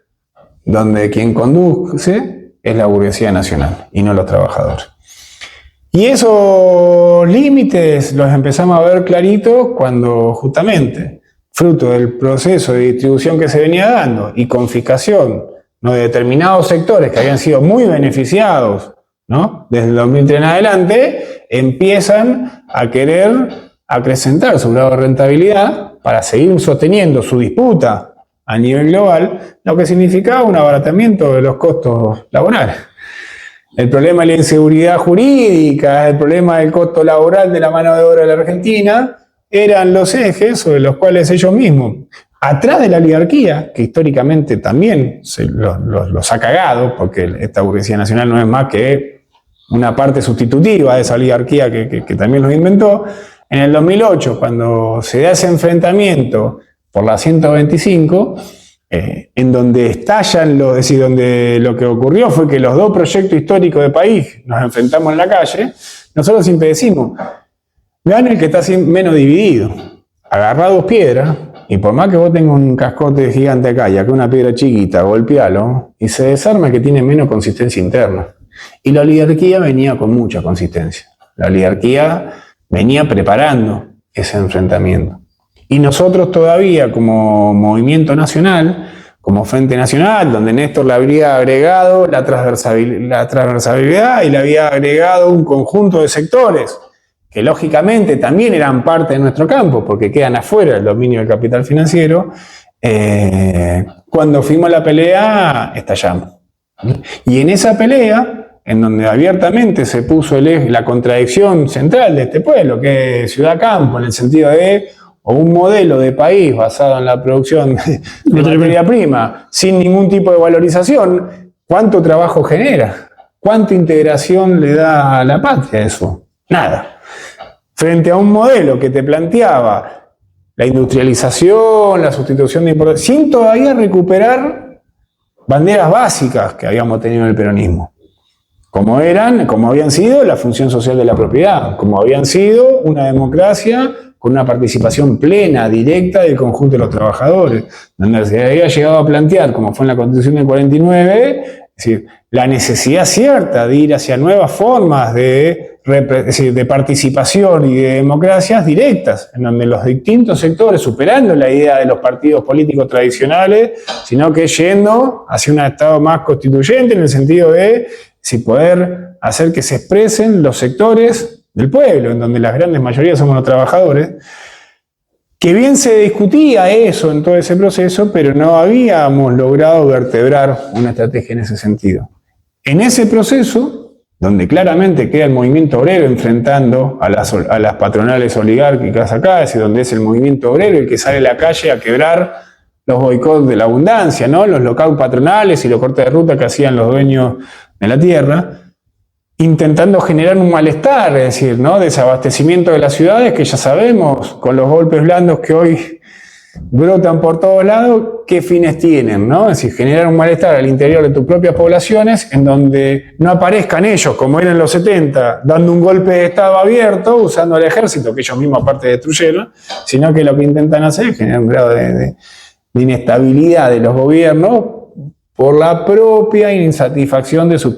Speaker 2: donde quien conduce es la burguesía nacional y no los trabajadores? Y esos límites los empezamos a ver claritos cuando justamente, fruto del proceso de distribución que se venía dando y confiscación, ¿no?, de determinados sectores que habían sido muy beneficiados, ¿no?, desde el 2003 en adelante, empiezan a querer acrecentar su grado de rentabilidad para seguir sosteniendo su disputa a nivel global, lo que significaba un abaratamiento de los costos laborales. El problema de la inseguridad jurídica, el problema del costo laboral de la mano de obra de la Argentina, eran los ejes sobre los cuales ellos mismos, atrás de la oligarquía, que históricamente también los ha cagado, porque esta burguesía nacional no es más que una parte sustitutiva de esa oligarquía que también los inventó. En el 2008, cuando se da ese enfrentamiento por la 125, en donde estallan, es decir, donde lo que ocurrió fue que los dos proyectos históricos de país nos enfrentamos en la calle, nosotros siempre decimos, gana el que está menos dividido. Agarrá dos piedras, y por más que vos tengas un cascote gigante acá y acá una piedra chiquita, golpealo, y se desarma el que tiene menos consistencia interna. Y la oligarquía venía con mucha consistencia. La oligarquía venía preparando ese enfrentamiento. Y nosotros todavía, como movimiento nacional, como Frente Nacional, donde Néstor le habría agregado la transversalidad y le había agregado un conjunto de sectores que lógicamente también eran parte de nuestro campo, porque quedan afuera del dominio del capital financiero, cuando fuimos a la pelea, estallamos. Y en esa pelea, en donde abiertamente se puso la contradicción central de este pueblo, que es ciudad-campo, en el sentido de un modelo de país basado en la producción de materia prima, sin ningún tipo de valorización, ¿cuánto trabajo genera? ¿Cuánta integración le da a la patria eso? Nada. Frente a un modelo que te planteaba la industrialización, la sustitución de importaciones, sin todavía recuperar banderas básicas que habíamos tenido en el peronismo, como habían sido la función social de la propiedad, como habían sido una democracia con una participación plena, directa del conjunto de los trabajadores, donde se había llegado a plantear, como fue en la Constitución del 49, es decir, la necesidad cierta de ir hacia nuevas formas de participación y de democracias directas, en donde los distintos sectores, superando la idea de los partidos políticos tradicionales, sino que yendo hacia un Estado más constituyente, en el sentido de poder hacer que se expresen los sectores del pueblo, en donde las grandes mayorías somos los trabajadores, que bien se discutía eso en todo ese proceso, pero no habíamos logrado vertebrar una estrategia en ese sentido. En ese proceso, donde claramente queda el movimiento obrero enfrentando a las patronales oligárquicas acá, es decir, donde es el movimiento obrero el que sale a la calle a quebrar los boicots de la abundancia, ¿no? Los lockouts patronales y los cortes de ruta que hacían los dueños de la tierra, intentando generar un malestar, es decir, ¿no? Desabastecimiento de las ciudades, que ya sabemos, con los golpes blandos que hoy brotan por todos lados, qué fines tienen, ¿no? Es decir, generar un malestar al interior de tus propias poblaciones, en donde no aparezcan ellos, como eran en los 70, dando un golpe de Estado abierto, usando el ejército, que ellos mismos aparte destruyeron, sino que lo que intentan hacer es generar un grado de inestabilidad de los gobiernos por la propia insatisfacción de sus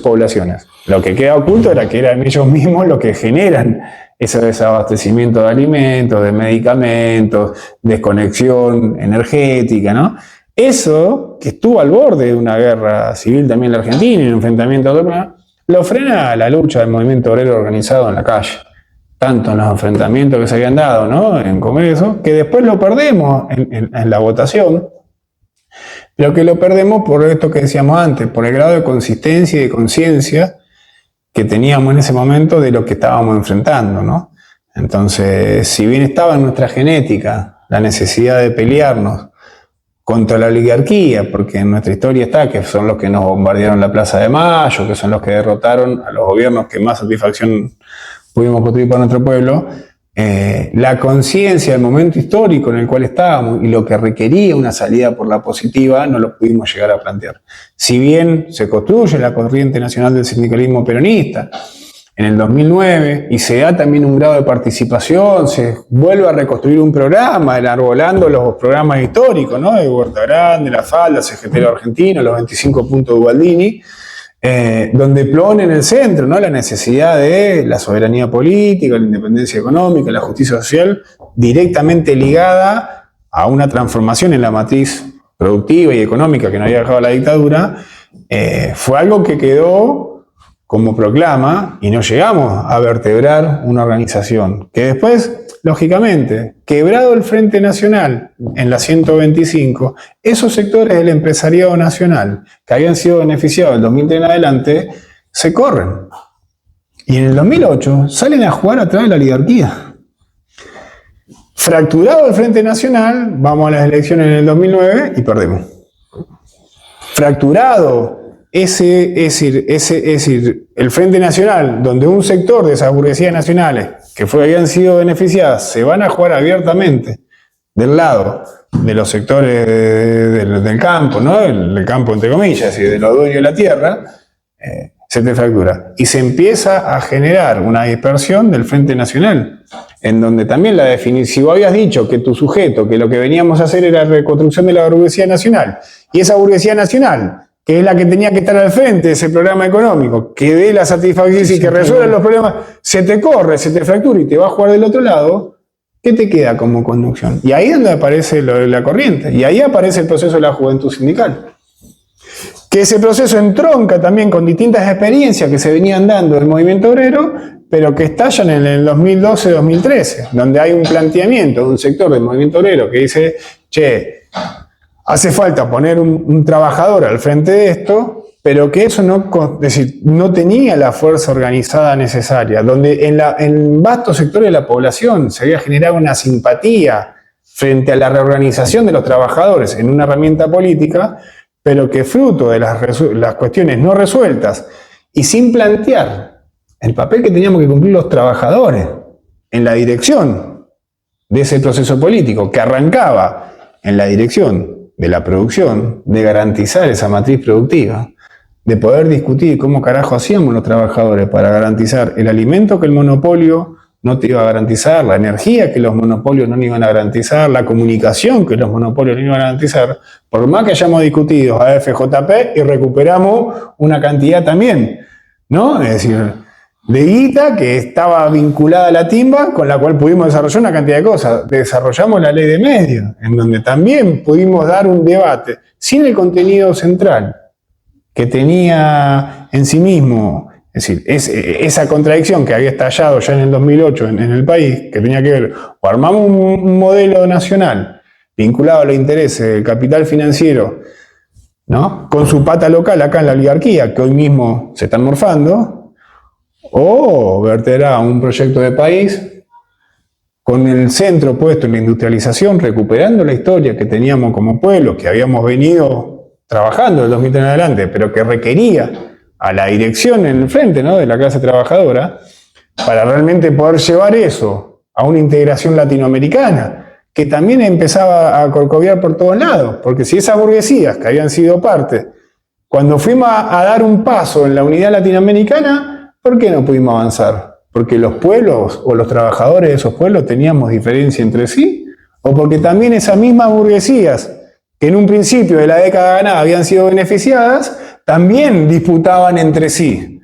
Speaker 2: poblaciones. Lo que queda oculto era que eran ellos mismos los que generan ese desabastecimiento de alimentos, de medicamentos, desconexión energética, ¿no? Eso, que estuvo al borde de una guerra civil también en la Argentina y un enfrentamiento total, lo frena la lucha del movimiento obrero organizado en la calle. Tanto en los enfrentamientos que se habían dado, ¿no? En Congreso, que después lo perdemos en la votación, pero que lo perdemos por esto que decíamos antes, por el grado de consistencia y de conciencia que teníamos en ese momento de lo que estábamos enfrentando, ¿no? Entonces, si bien estaba en nuestra genética la necesidad de pelearnos contra la oligarquía, porque en nuestra historia está que son los que nos bombardearon la Plaza de Mayo, que son los que derrotaron a los gobiernos que más satisfacción pudimos construir para nuestro pueblo, la conciencia del momento histórico en el cual estábamos y lo que requería una salida por la positiva no lo pudimos llegar a plantear. Si bien se construye la corriente nacional del sindicalismo peronista en el 2009 y se da también un grado de participación, se vuelve a reconstruir un programa enarbolando los programas históricos, ¿no? De Huerta Grande, La Falda, CGT Argentino, los 25 puntos de Ubaldini, donde pone en el centro, ¿no? La necesidad de la soberanía política, la independencia económica, la justicia social, directamente ligada a una transformación en la matriz productiva y económica que nos había dejado la dictadura, fue algo que quedó como proclama y no llegamos a vertebrar una organización que después, lógicamente, quebrado el Frente Nacional en la 125, esos sectores del empresariado nacional que habían sido beneficiados del 2003 en adelante, se corren. Y en el 2008 salen a jugar a través de la oligarquía. Fracturado el Frente Nacional, vamos a las elecciones en el 2009 y perdemos. Fracturado es decir, el Frente Nacional, donde un sector de esas burguesías nacionales que habían sido beneficiadas se van a jugar abiertamente del lado de los sectores del campo, ¿no? Del campo entre comillas, y de los dueños de la tierra, se te fractura. Y se empieza a generar una dispersión del Frente Nacional, en donde también la definición, si vos habías dicho que tu sujeto, que lo que veníamos a hacer era reconstrucción de la burguesía nacional, y esa burguesía nacional, que es la que tenía que estar al frente de ese programa económico, que dé la satisfacción y que resuelva los problemas, se te corre, se te fractura y te va a jugar del otro lado, ¿qué te queda como conducción? Y ahí es donde aparece la corriente, y ahí aparece el proceso de la juventud sindical. Que ese proceso entronca también con distintas experiencias que se venían dando del movimiento obrero, pero que estallan en el 2012-2013, donde hay un planteamiento de un sector del movimiento obrero que dice, che, hace falta poner un trabajador al frente de esto, pero que eso no tenía la fuerza organizada necesaria, donde en vastos sectores de la población se había generado una simpatía frente a la reorganización de los trabajadores en una herramienta política, pero que fruto de las cuestiones no resueltas y sin plantear el papel que teníamos que cumplir los trabajadores en la dirección de ese proceso político que arrancaba en la dirección de la producción, de garantizar esa matriz productiva, de poder discutir cómo carajo hacíamos los trabajadores para garantizar el alimento que el monopolio no te iba a garantizar, la energía que los monopolios no iban a garantizar, la comunicación que los monopolios no iban a garantizar, por más que hayamos discutido a FJP y recuperamos una cantidad también, ¿no? Es decir, de guita que estaba vinculada a la timba, con la cual pudimos desarrollar una cantidad de cosas. Desarrollamos la ley de medios, en donde también pudimos dar un debate sin el contenido central que tenía en sí mismo, es decir, esa contradicción que había estallado ya en el 2008 en el país, que tenía que ver, o armamos un modelo nacional vinculado a los intereses del capital financiero, ¿no? Con su pata local acá en la oligarquía, que hoy mismo se están morfando, o verterá un proyecto de país con el centro puesto en la industrialización, recuperando la historia que teníamos como pueblo, que habíamos venido trabajando del 2003 en adelante, pero que requería a la dirección en el frente, ¿no?, de la clase trabajadora, para realmente poder llevar eso a una integración latinoamericana, que también empezaba a corcovear por todos lados, porque si esas burguesías que habían sido parte, cuando fuimos a dar un paso en la unidad latinoamericana, ¿por qué no pudimos avanzar? ¿Porque los pueblos o los trabajadores de esos pueblos teníamos diferencia entre sí? ¿O porque también esas mismas burguesías, que en un principio de la década ganada habían sido beneficiadas, también disputaban entre sí?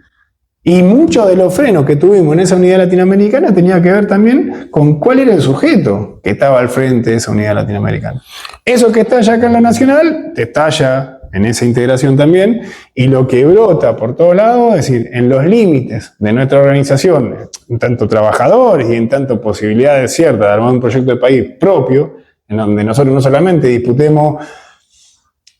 Speaker 2: Y muchos de los frenos que tuvimos en esa unidad latinoamericana tenía que ver también con cuál era el sujeto que estaba al frente de esa unidad latinoamericana. Eso que estalla acá en la nacional, te estalla en esa integración también, y lo que brota por todos lados, es decir, en los límites de nuestra organización, en tanto trabajadores y en tanto posibilidades ciertas de armar un proyecto de país propio, en donde nosotros no solamente disputemos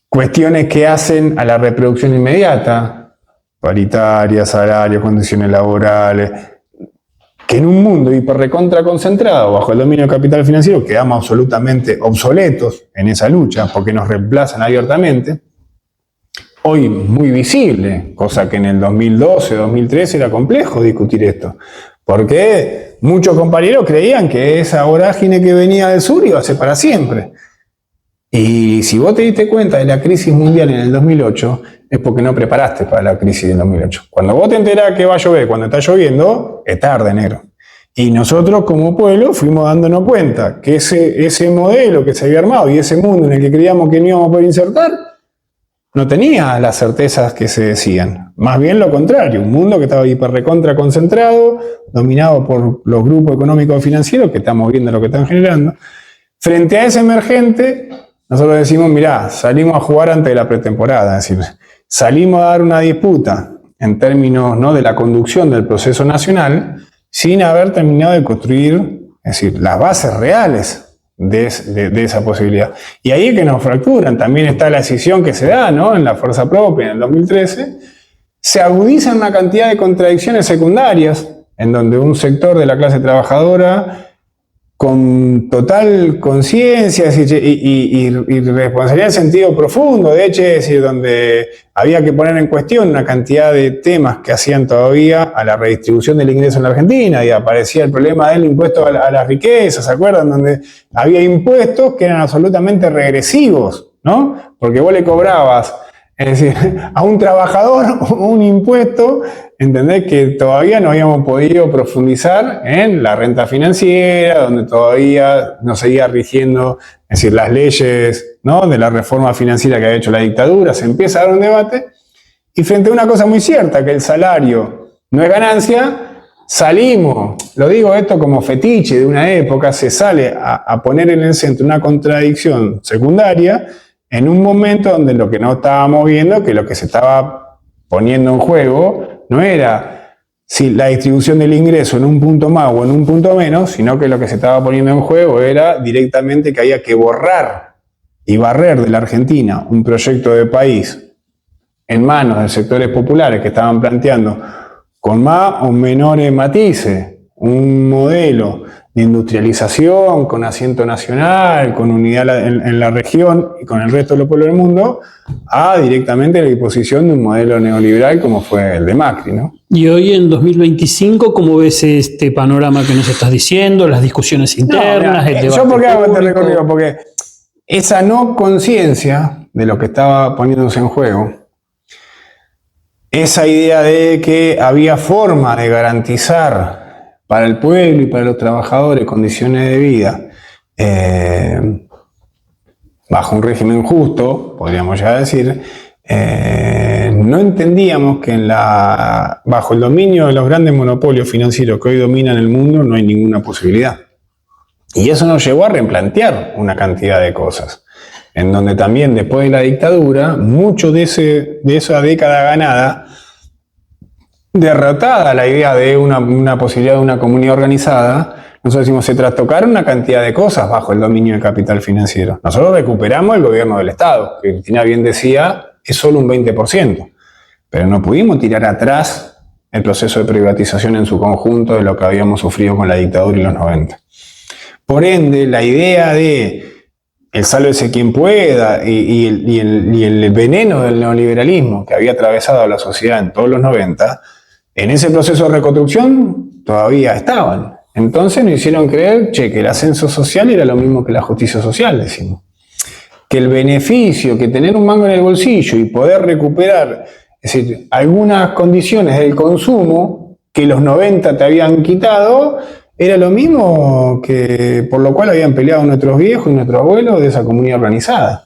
Speaker 2: cuestiones que hacen a la reproducción inmediata, paritarias, salarios, condiciones laborales, que en un mundo hiperrecontra concentrado bajo el dominio del capital financiero quedamos absolutamente obsoletos en esa lucha porque nos reemplazan abiertamente. Hoy muy visible, cosa que en el 2012, 2013 era complejo discutir esto, porque muchos compañeros creían que esa vorágine que venía del sur iba a ser para siempre. Y si vos te diste cuenta de la crisis mundial en el 2008, es porque no preparaste para la crisis del 2008. Cuando vos te enterás que va a llover, cuando está lloviendo, es tarde, negro. Y nosotros como pueblo fuimos dándonos cuenta que ese modelo que se había armado y ese mundo en el que creíamos que no íbamos a poder insertar, no tenía las certezas que se decían. Más bien lo contrario, un mundo que estaba hiperrecontra concentrado, dominado por los grupos económicos y financieros que estamos viendo lo que están generando. Frente a ese emergente, nosotros decimos, mirá, salimos a jugar antes de la pretemporada, es decir, salimos a dar una disputa en términos, ¿no?, de la conducción del proceso nacional sin haber terminado de construir, es decir, las bases reales de esa posibilidad. Y ahí es que nos fracturan. También está la decisión que se da, ¿no?, en la fuerza propia en el 2013. Se agudizan una cantidad de contradicciones secundarias en donde un sector de la clase trabajadora con total conciencia y responsabilidad en sentido profundo, de hecho, es decir, donde había que poner en cuestión una cantidad de temas que hacían todavía a la redistribución del ingreso en la Argentina, y aparecía el problema del impuesto a la riqueza, ¿se acuerdan? Donde había impuestos que eran absolutamente regresivos, ¿no? Porque vos le cobrabas, es decir, a un trabajador un impuesto, entendés que todavía no habíamos podido profundizar en la renta financiera, donde todavía nos seguía rigiendo, es decir, las leyes, ¿no?, de la reforma financiera que había hecho la dictadura. Se empieza a dar un debate, y frente a una cosa muy cierta, que el salario no es ganancia, salimos, lo digo esto como fetiche de una época, se sale a poner en el centro una contradicción secundaria, en un momento donde lo que no estábamos viendo, que lo que se estaba poniendo en juego no era si la distribución del ingreso en un punto más o en un punto menos, sino que lo que se estaba poniendo en juego era directamente que había que borrar y barrer de la Argentina un proyecto de país en manos de sectores populares que estaban planteando con más o menores matices un modelo de industrialización con asiento nacional, con unidad en la región y con el resto de los pueblos del mundo, a directamente la disposición de un modelo neoliberal como fue el de Macri, ¿no?
Speaker 1: Y hoy en 2025, ¿cómo ves este panorama que nos estás diciendo? Las discusiones internas, el debate
Speaker 2: yo por qué hago este
Speaker 1: público.
Speaker 2: recorrido, porque esa no conciencia de lo que estaba poniéndose en juego, esa idea de que había forma de garantizar para el pueblo y para los trabajadores condiciones de vida bajo un régimen justo, podríamos ya decir, no entendíamos que bajo el dominio de los grandes monopolios financieros que hoy dominan el mundo no hay ninguna posibilidad. Y eso nos llevó a replantear una cantidad de cosas, en donde también después de la dictadura, mucho de esa década ganada, derrotada la idea de una posibilidad de una comunidad organizada, nosotros decimos, se trastocaron una cantidad de cosas bajo el dominio del capital financiero. Nosotros recuperamos el gobierno del Estado, que Cristina bien decía, es solo un 20%, pero no pudimos tirar atrás el proceso de privatización en su conjunto de lo que habíamos sufrido con la dictadura en los 90. Por ende, la idea de el sálvese quien pueda y el veneno del neoliberalismo que había atravesado la sociedad en todos los 90, en ese proceso de reconstrucción todavía estaban. Entonces nos hicieron creer, que el ascenso social era lo mismo que la justicia social, decimos. Que el beneficio, que tener un mango en el bolsillo y poder recuperar, es decir, algunas condiciones del consumo que los 90 te habían quitado, era lo mismo que por lo cual habían peleado nuestros viejos y nuestros abuelos de esa comunidad organizada.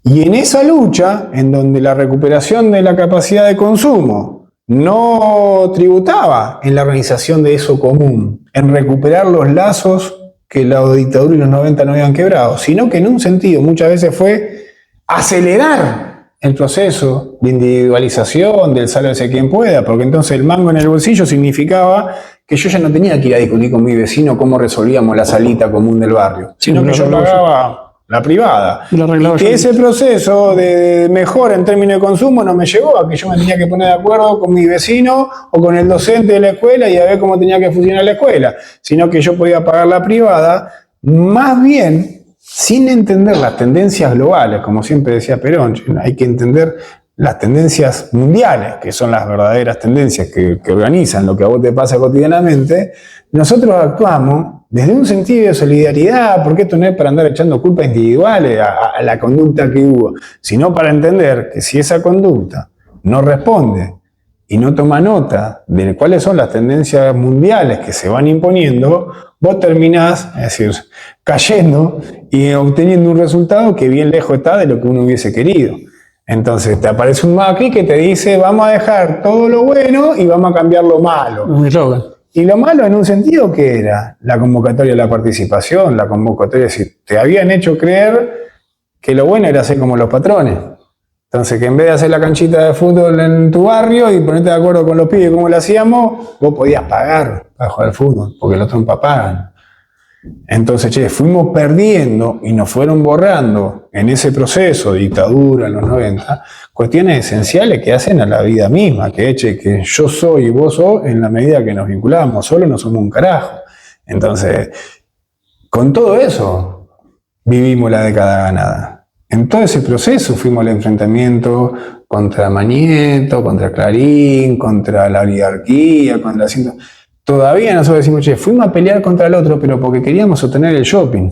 Speaker 2: Y en esa lucha, en donde la recuperación de la capacidad de consumo no tributaba en la organización de eso común, en recuperar los lazos que la dictadura y los 90 no habían quebrado, sino que en un sentido muchas veces fue acelerar el proceso de individualización, del sálvese quien pueda, porque entonces el mango en el bolsillo significaba que yo ya no tenía que ir a discutir con mi vecino cómo resolvíamos la salita común del barrio, sino que yo pagaba la privada. Y que ese proceso de mejora en términos de consumo no me llevó a que yo me tenía que poner de acuerdo con mi vecino o con el docente de la escuela y a ver cómo tenía que funcionar la escuela, sino que yo podía pagar la privada, más bien sin entender las tendencias globales, como siempre decía Perón. Hay que entender las tendencias mundiales, que son las verdaderas tendencias que organizan lo que a vos te pasa cotidianamente. Nosotros actuamos desde un sentido de solidaridad, porque esto no es para andar echando culpas individuales a la conducta que hubo, sino para entender que si esa conducta no responde y no toma nota de cuáles son las tendencias mundiales que se van imponiendo, vos terminás, es decir, cayendo y obteniendo un resultado que bien lejos está de lo que uno hubiese querido. Entonces te aparece un Macri que te dice vamos a dejar todo lo bueno y vamos a cambiar lo malo. Y lo malo en un sentido, ¿qué era? La convocatoria a la participación, la convocatoria, es decir, te habían hecho creer que lo bueno era ser como los patrones. Entonces, que en vez de hacer la canchita de fútbol en tu barrio y ponerte de acuerdo con los pibes como lo hacíamos, vos podías pagar para jugar al fútbol, porque los trompas pagan. Entonces, fuimos perdiendo y nos fueron borrando en ese proceso de dictadura en los 90 cuestiones esenciales que hacen a la vida misma, que yo soy y vos sos en la medida que nos vinculamos, solo no somos un carajo. Entonces, con todo eso vivimos la década ganada. En todo ese proceso fuimos al enfrentamiento contra Mañeto, contra Clarín, contra la oligarquía, contra la... Todavía nosotros decimos, fuimos a pelear contra el otro, pero porque queríamos sostener el shopping.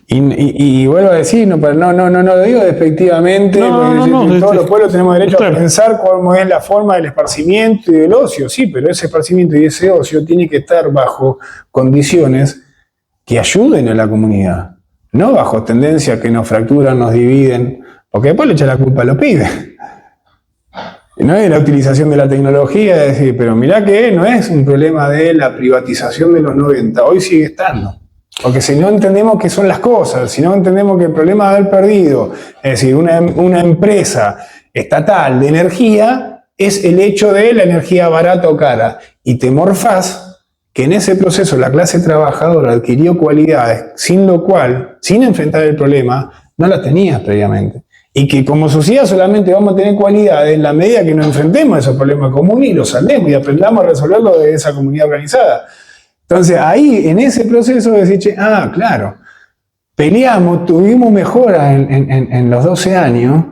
Speaker 2: Y vuelvo a decir, no lo digo despectivamente, porque todos los pueblos tenemos derecho a pensar cómo es la forma del esparcimiento y del ocio, sí, pero ese esparcimiento y ese ocio tiene que estar bajo condiciones que ayuden a la comunidad, no bajo tendencias que nos fracturan, nos dividen, porque después le echan la culpa a los pibes. No es la utilización de la tecnología, es decir, pero mirá que no es un problema de la privatización de los 90, hoy sigue estando. Porque si no entendemos qué son las cosas, si no entendemos que el problema de haber perdido, es decir, una empresa estatal de energía, es el hecho de la energía barata o cara. Y te morfás que en ese proceso la clase trabajadora adquirió cualidades, sin lo cual, sin enfrentar el problema, no las tenías previamente. Y que como sociedad solamente vamos a tener cualidades en la medida que nos enfrentemos a esos problemas comunes y los saldemos y aprendamos a resolverlos de esa comunidad organizada. Entonces ahí, en ese proceso, decir, claro, peleamos, tuvimos mejoras en los 12 años,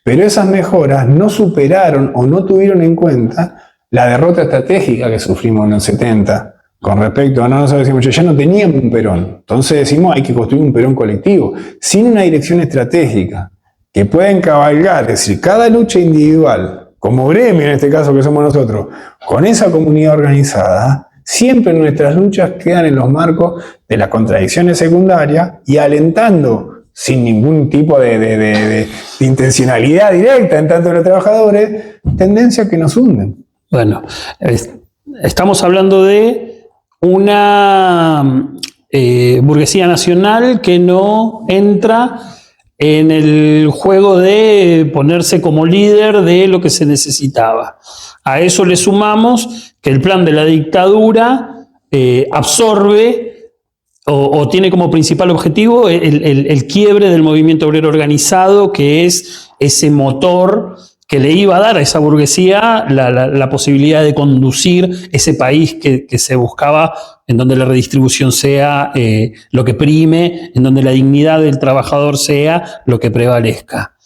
Speaker 2: pero esas mejoras no superaron o no tuvieron en cuenta la derrota estratégica que sufrimos en los 70. Con respecto a nosotros decimos, ya no teníamos un Perón. Entonces decimos, hay que construir un Perón colectivo, sin una dirección estratégica, que pueda encabalgar, es decir, cada lucha individual, como gremio en este caso que somos nosotros, con esa comunidad organizada. Siempre nuestras luchas quedan en los marcos de las contradicciones secundarias y alentando, sin ningún tipo de intencionalidad directa en tanto de los trabajadores, tendencias que nos hunden.
Speaker 1: Bueno, estamos hablando de una burguesía nacional que no entra en el juego de ponerse como líder de lo que se necesitaba. A eso le sumamos que el plan de la dictadura absorbe o tiene como principal objetivo el quiebre del movimiento obrero organizado, que es ese motor que le iba a dar a esa burguesía la posibilidad de conducir ese país que se buscaba, en donde la redistribución sea lo que prime, en donde la dignidad del trabajador sea lo que prevalezca.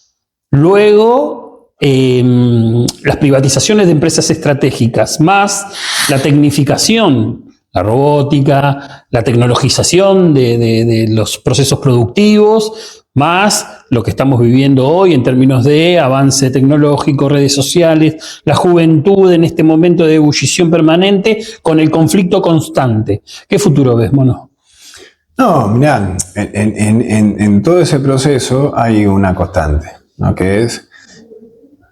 Speaker 1: Luego, las privatizaciones de empresas estratégicas, más la tecnificación, la robótica, la tecnologización de los procesos productivos, más lo que estamos viviendo hoy en términos de avance tecnológico, redes sociales, la juventud en este momento de ebullición permanente con el conflicto constante. ¿Qué futuro ves, Mono?
Speaker 2: No, mirá, en todo ese proceso hay una constante, ¿no? Que es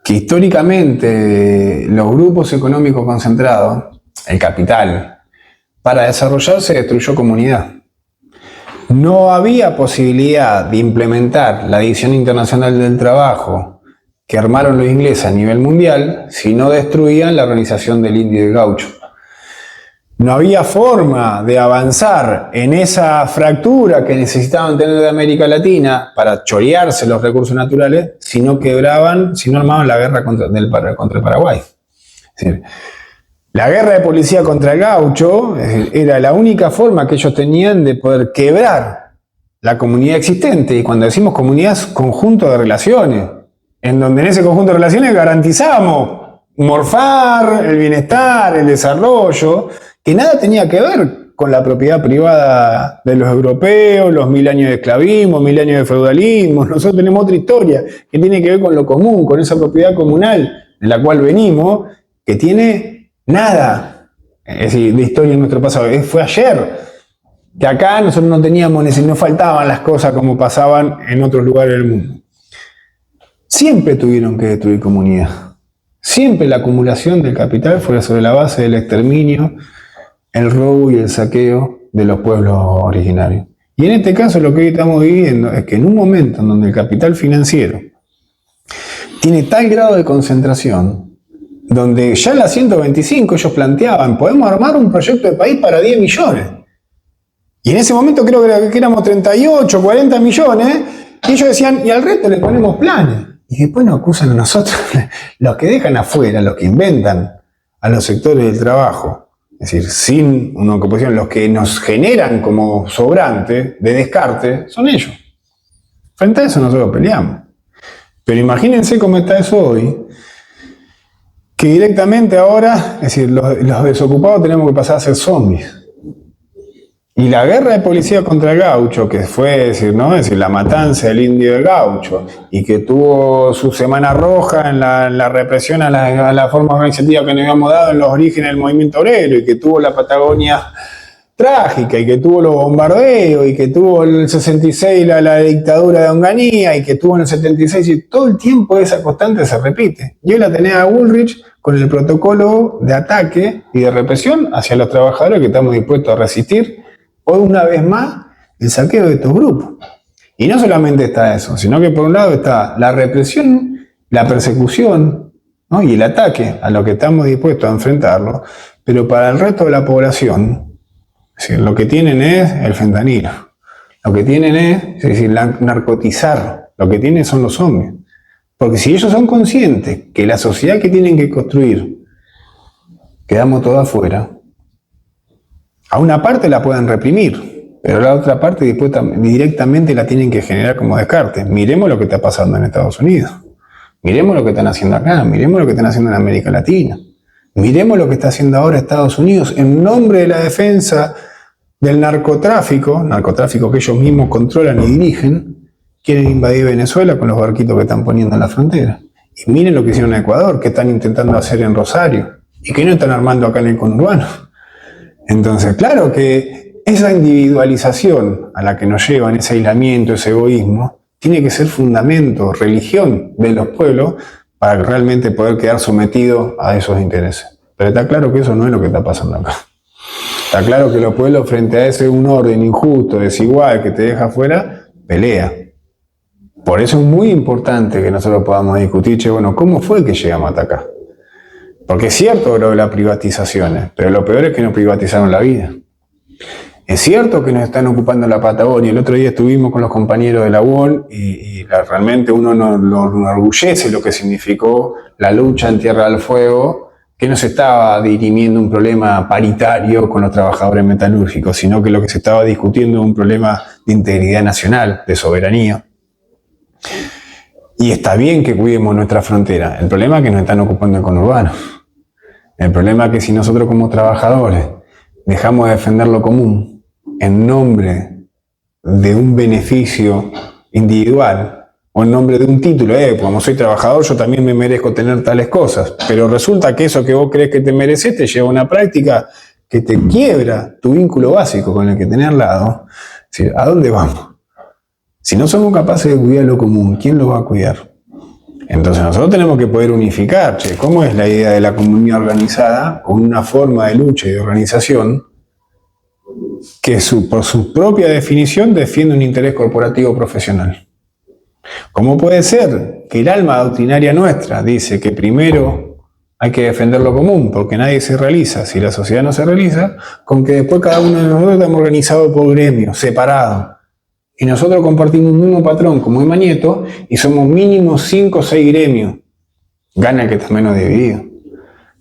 Speaker 2: que históricamente los grupos económicos concentrados, el capital, para desarrollarse destruyó comunidad. No había posibilidad de implementar la División Internacional del Trabajo que armaron los ingleses a nivel mundial si no destruían la organización del indio y del gaucho. No había forma de avanzar en esa fractura que necesitaban tener de América Latina para chorearse los recursos naturales si no quebraban, si no armaban la guerra contra el Paraguay. Es decir, la guerra de policía contra el gaucho era la única forma que ellos tenían de poder quebrar la comunidad existente. Y cuando decimos comunidad es conjunto de relaciones, en donde en ese conjunto de relaciones garantizamos morfar, el bienestar, el desarrollo, que nada tenía que ver con la propiedad privada de los europeos, los 1000 años de esclavismo, 1000 años de feudalismo. Nosotros tenemos otra historia que tiene que ver con lo común, con esa propiedad comunal de la cual venimos, que tiene nada, es decir, de historia en nuestro pasado. Fue ayer que acá nosotros no teníamos, no faltaban las cosas como pasaban en otros lugares del mundo. Siempre tuvieron que destruir comunidad. Siempre la acumulación del capital fue sobre la base del exterminio, el robo y el saqueo de los pueblos originarios. Y en este caso lo que hoy estamos viviendo es que en un momento en donde el capital financiero tiene tal grado de concentración, donde ya en la 125 ellos planteaban, podemos armar un proyecto de país para 10 millones. Y en ese momento creo que éramos 38, 40 millones, y ellos decían, y al resto le ponemos planes. Y después nos acusan a nosotros, los que dejan afuera, los que inventan a los sectores del trabajo, es decir, sin una ocupación, los que nos generan como sobrante, de descarte, son ellos. Frente a eso nosotros peleamos. Pero imagínense cómo está eso hoy, que directamente ahora, es decir, los desocupados tenemos que pasar a ser zombies. Y la guerra de policía contra el gaucho, que fue, es decir, la matanza del indio y del gaucho, y que tuvo su semana roja en la represión a la forma organizativa que nos habíamos dado en los orígenes del movimiento obrero, y que tuvo la Patagonia trágica, y que tuvo los bombardeos, y que tuvo en el 66 la dictadura de Onganía, y que tuvo en el 76, y todo el tiempo esa constante se repite. Y hoy la tenés a Bullrich con el protocolo de ataque y de represión hacia los trabajadores que estamos dispuestos a resistir, hoy una vez más, el saqueo de estos grupos. Y no solamente está eso, sino que por un lado está la represión, la persecución, ¿no? Y el ataque a lo que estamos dispuestos a enfrentarlo, pero para el resto de la población, es decir, lo que tienen es el fentanilo, lo que tienen es decir, narcotizar, lo que tienen son los zombies. Porque si ellos son conscientes que la sociedad que tienen que construir, quedamos todos afuera, a una parte la pueden reprimir, pero a la otra parte después directamente la tienen que generar como descarte. Miremos lo que está pasando en Estados Unidos, miremos lo que están haciendo acá, miremos lo que están haciendo en América Latina, miremos lo que está haciendo ahora Estados Unidos en nombre de la defensa del narcotráfico que ellos mismos controlan y dirigen. Quieren invadir Venezuela con los barquitos que están poniendo en la frontera. Y miren lo que hicieron en Ecuador, que están intentando hacer en Rosario, y que no están armando acá en el conurbano. Entonces, claro que esa individualización a la que nos llevan, ese aislamiento, ese egoísmo, tiene que ser fundamento, religión de los pueblos para realmente poder quedar sometidos a esos intereses. Pero está claro que eso no es lo que está pasando acá. Está claro que los pueblos, frente a ese un orden injusto, desigual, que te deja afuera, pelea. Por eso es muy importante que nosotros podamos discutir, ¿cómo fue que llegamos hasta acá? Porque es cierto lo de las privatizaciones, pero lo peor es que nos privatizaron la vida. Es cierto que nos están ocupando la Patagonia. El otro día estuvimos con los compañeros de la UON y realmente uno lo enorgullece lo que significó la lucha en Tierra del Fuego, que no se estaba dirimiendo un problema paritario con los trabajadores metalúrgicos, sino que lo que se estaba discutiendo es un problema de integridad nacional, de soberanía. Y está bien que cuidemos nuestra frontera. El problema es que nos están ocupando el conurbano. El problema es que si nosotros como trabajadores dejamos de defender lo común en nombre de un beneficio individual o en nombre de un título, como soy trabajador yo también me merezco tener tales cosas, pero resulta que eso que vos crees que te mereces te lleva a una práctica que te quiebra tu vínculo básico con el que tenés al lado. Es decir, ¿a dónde vamos? Si no somos capaces de cuidar lo común, ¿quién lo va a cuidar? Entonces nosotros tenemos que poder unificar, ¿cómo es la idea de la comunidad organizada? Con una forma de lucha y de organización que por su propia definición defiende un interés corporativo profesional. ¿Cómo puede ser que el alma doctrinaria nuestra dice que primero hay que defender lo común porque nadie se realiza si la sociedad no se realiza, con que después cada uno de nosotros estamos organizados por gremios, separados? Y nosotros compartimos un mismo patrón como Emma Nieto y somos mínimo 5 o 6 gremios. Gana el que está menos dividido.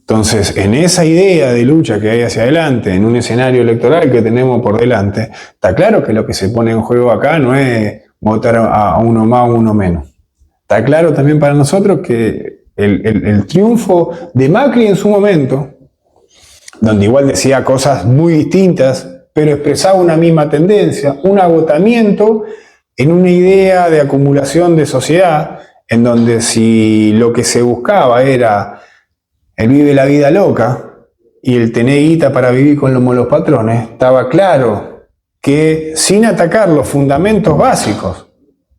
Speaker 2: Entonces, en esa idea de lucha que hay hacia adelante, en un escenario electoral que tenemos por delante, está claro que lo que se pone en juego acá no es votar a uno más o uno menos. Está claro también para nosotros que el triunfo de Macri en su momento, donde igual decía cosas muy distintas, pero expresaba una misma tendencia, un agotamiento en una idea de acumulación de sociedad, en donde si lo que se buscaba era el vive la vida loca y el tener guita para vivir con los patrones, estaba claro que sin atacar los fundamentos básicos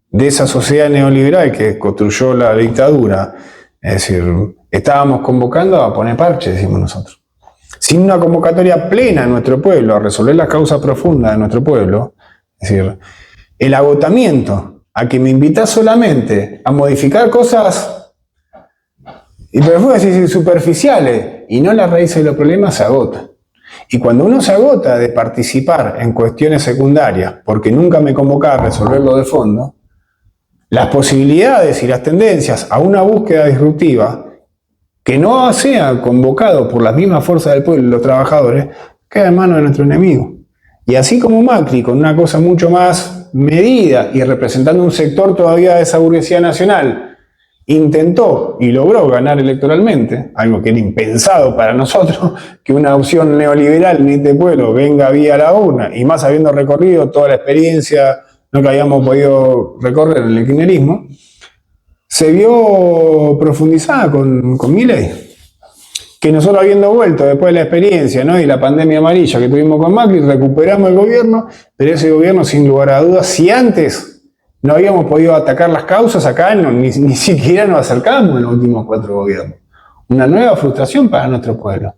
Speaker 2: de esa sociedad neoliberal que construyó la dictadura, es decir, estábamos convocando a poner parche, decimos nosotros. Sin una convocatoria plena a nuestro pueblo, a resolver las causas profundas de nuestro pueblo, es decir, el agotamiento a que me invitas solamente a modificar cosas y decir superficiales y no las raíces de los problemas, se agota. Y cuando uno se agota de participar en cuestiones secundarias porque nunca me convocaba a resolverlo de fondo, las posibilidades y las tendencias a una búsqueda disruptiva que no sea convocado por las mismas fuerzas del pueblo y los trabajadores, queda en manos de nuestro enemigo. Y así como Macri, con una cosa mucho más medida y representando un sector todavía de esa burguesía nacional, intentó y logró ganar electoralmente, algo que era impensado para nosotros, que una opción neoliberal en este pueblo venga vía la urna, y más habiendo recorrido toda la experiencia que habíamos podido recorrer en el kirchnerismo, se vio profundizada con Milei, que nosotros habiendo vuelto después de la experiencia, ¿no?, y la pandemia amarilla que tuvimos con Macri, recuperamos el gobierno, pero ese gobierno sin lugar a dudas, si antes no habíamos podido atacar las causas, acá ni siquiera nos acercamos en los últimos 4 gobiernos. Una nueva frustración para nuestro pueblo,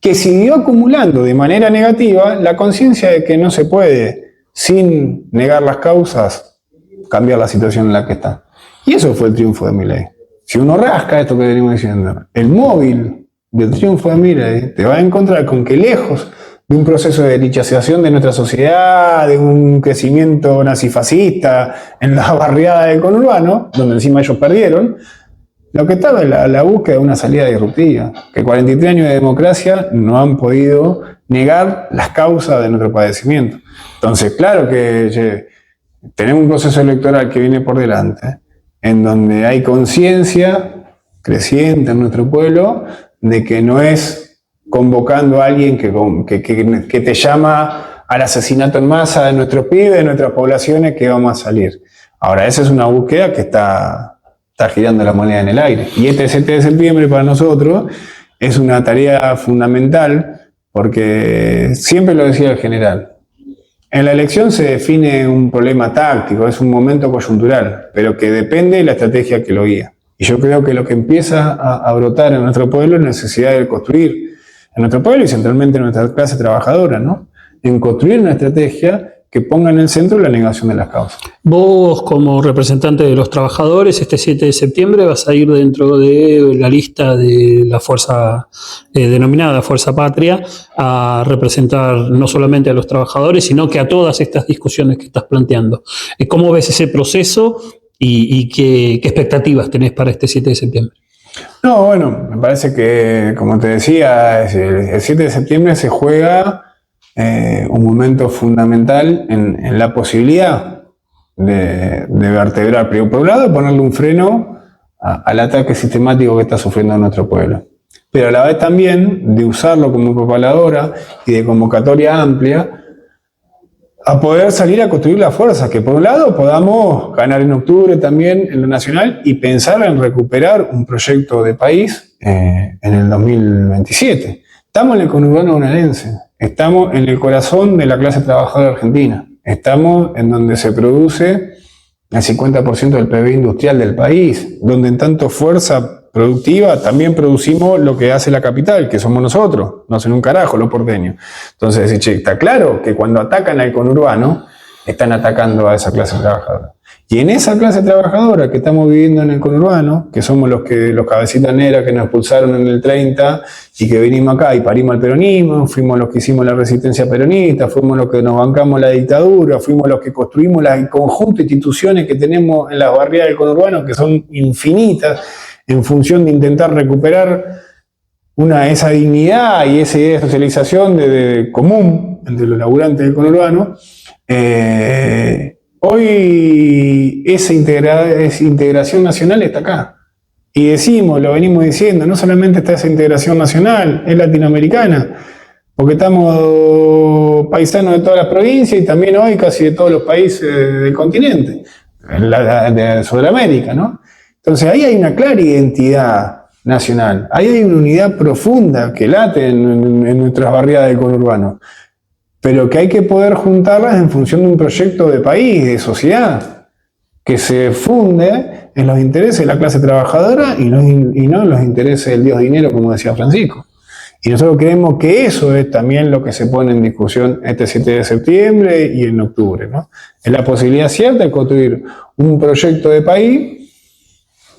Speaker 2: que siguió acumulando de manera negativa la conciencia de que no se puede, sin negar las causas, cambiar la situación en la que está. Y eso fue el triunfo de Milei. Si uno rasca esto que venimos diciendo, el móvil del triunfo de Milei te va a encontrar con que lejos de un proceso de derechización de nuestra sociedad, de un crecimiento nazifascista en la barriada del conurbano, donde encima ellos perdieron, lo que estaba es la búsqueda de una salida disruptiva, que 43 años de democracia no han podido negar las causas de nuestro padecimiento. Entonces, claro que tenemos un proceso electoral que viene por delante, en donde hay conciencia creciente en nuestro pueblo de que no es convocando a alguien que te llama al asesinato en masa de nuestros pibes, de nuestras poblaciones, que vamos a salir. Ahora, esa es una búsqueda que está girando la moneda en el aire. Y este 7 de septiembre para nosotros es una tarea fundamental porque siempre lo decía el general. En la elección se define un problema táctico, es un momento coyuntural, pero que depende de la estrategia que lo guía. Y yo creo que lo que empieza a brotar en nuestro pueblo es la necesidad de construir en nuestro pueblo y centralmente en nuestra clase trabajadora, ¿no?, en construir una estrategia que ponga en el centro la negación de las causas.
Speaker 1: Vos, como representante de los trabajadores, este 7 de septiembre vas a ir dentro de la lista de la fuerza denominada Fuerza Patria a representar no solamente a los trabajadores, sino que a todas estas discusiones que estás planteando. ¿Cómo ves ese proceso y qué expectativas tenés para este 7 de septiembre?
Speaker 2: No, bueno, me parece que, como te decía, el 7 de septiembre se juega un momento fundamental en la posibilidad de vertebrar, pero por un lado ponerle un freno al ataque sistemático que está sufriendo nuestro pueblo, pero a la vez también de usarlo como propaladora y de convocatoria amplia a poder salir a construir la fuerza, que por un lado podamos ganar en octubre también en lo nacional y pensar en recuperar un proyecto de país en el 2027. Estamos en el conurbano bonaerense, estamos en el corazón de la clase trabajadora argentina, estamos en donde se produce el 50% del PIB industrial del país, donde en tanto fuerza productiva también producimos lo que hace la capital, que somos nosotros, no hacen un carajo los porteños. Entonces, che, está claro que cuando atacan al conurbano, están atacando a esa clase trabajadora. Y en esa clase trabajadora que estamos viviendo en el conurbano, que somos los cabecitas negras que nos expulsaron en el 30 y que venimos acá y parimos al peronismo, fuimos los que hicimos la resistencia peronista, fuimos los que nos bancamos la dictadura, fuimos los que construimos el conjunto de instituciones que tenemos en las barriadas del conurbano, que son infinitas, en función de intentar recuperar esa dignidad y esa idea de socialización de común entre los laburantes del conurbano. Hoy esa integración nacional está acá. Y lo venimos diciendo, no solamente está esa integración nacional, es latinoamericana, porque estamos paisanos de todas las provincias y también hoy casi de todos los países del continente, de Sudamérica, ¿no? Entonces ahí hay una clara identidad nacional, ahí hay una unidad profunda que late en nuestras barriadas del conurbano, pero que hay que poder juntarlas en función de un proyecto de país, de sociedad, que se funde en los intereses de la clase trabajadora y no en los intereses del Dios dinero, como decía Francisco. Y nosotros creemos que eso es también lo que se pone en discusión este 7 de septiembre y en octubre, ¿no? Es la posibilidad cierta de construir un proyecto de país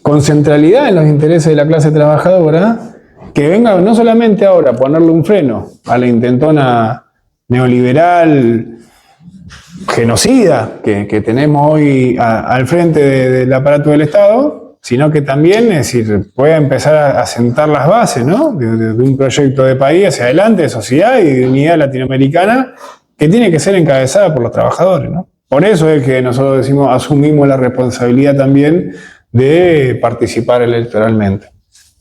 Speaker 2: con centralidad en los intereses de la clase trabajadora, que venga no solamente ahora a ponerle un freno a la intentona neoliberal genocida que tenemos hoy al frente del aparato del Estado, sino que también, es decir, pueda empezar a sentar las bases, ¿no? de un proyecto de país hacia adelante, de sociedad y de unidad latinoamericana, que tiene que ser encabezada por los trabajadores, ¿no? Por eso es que nosotros asumimos la responsabilidad también de participar electoralmente.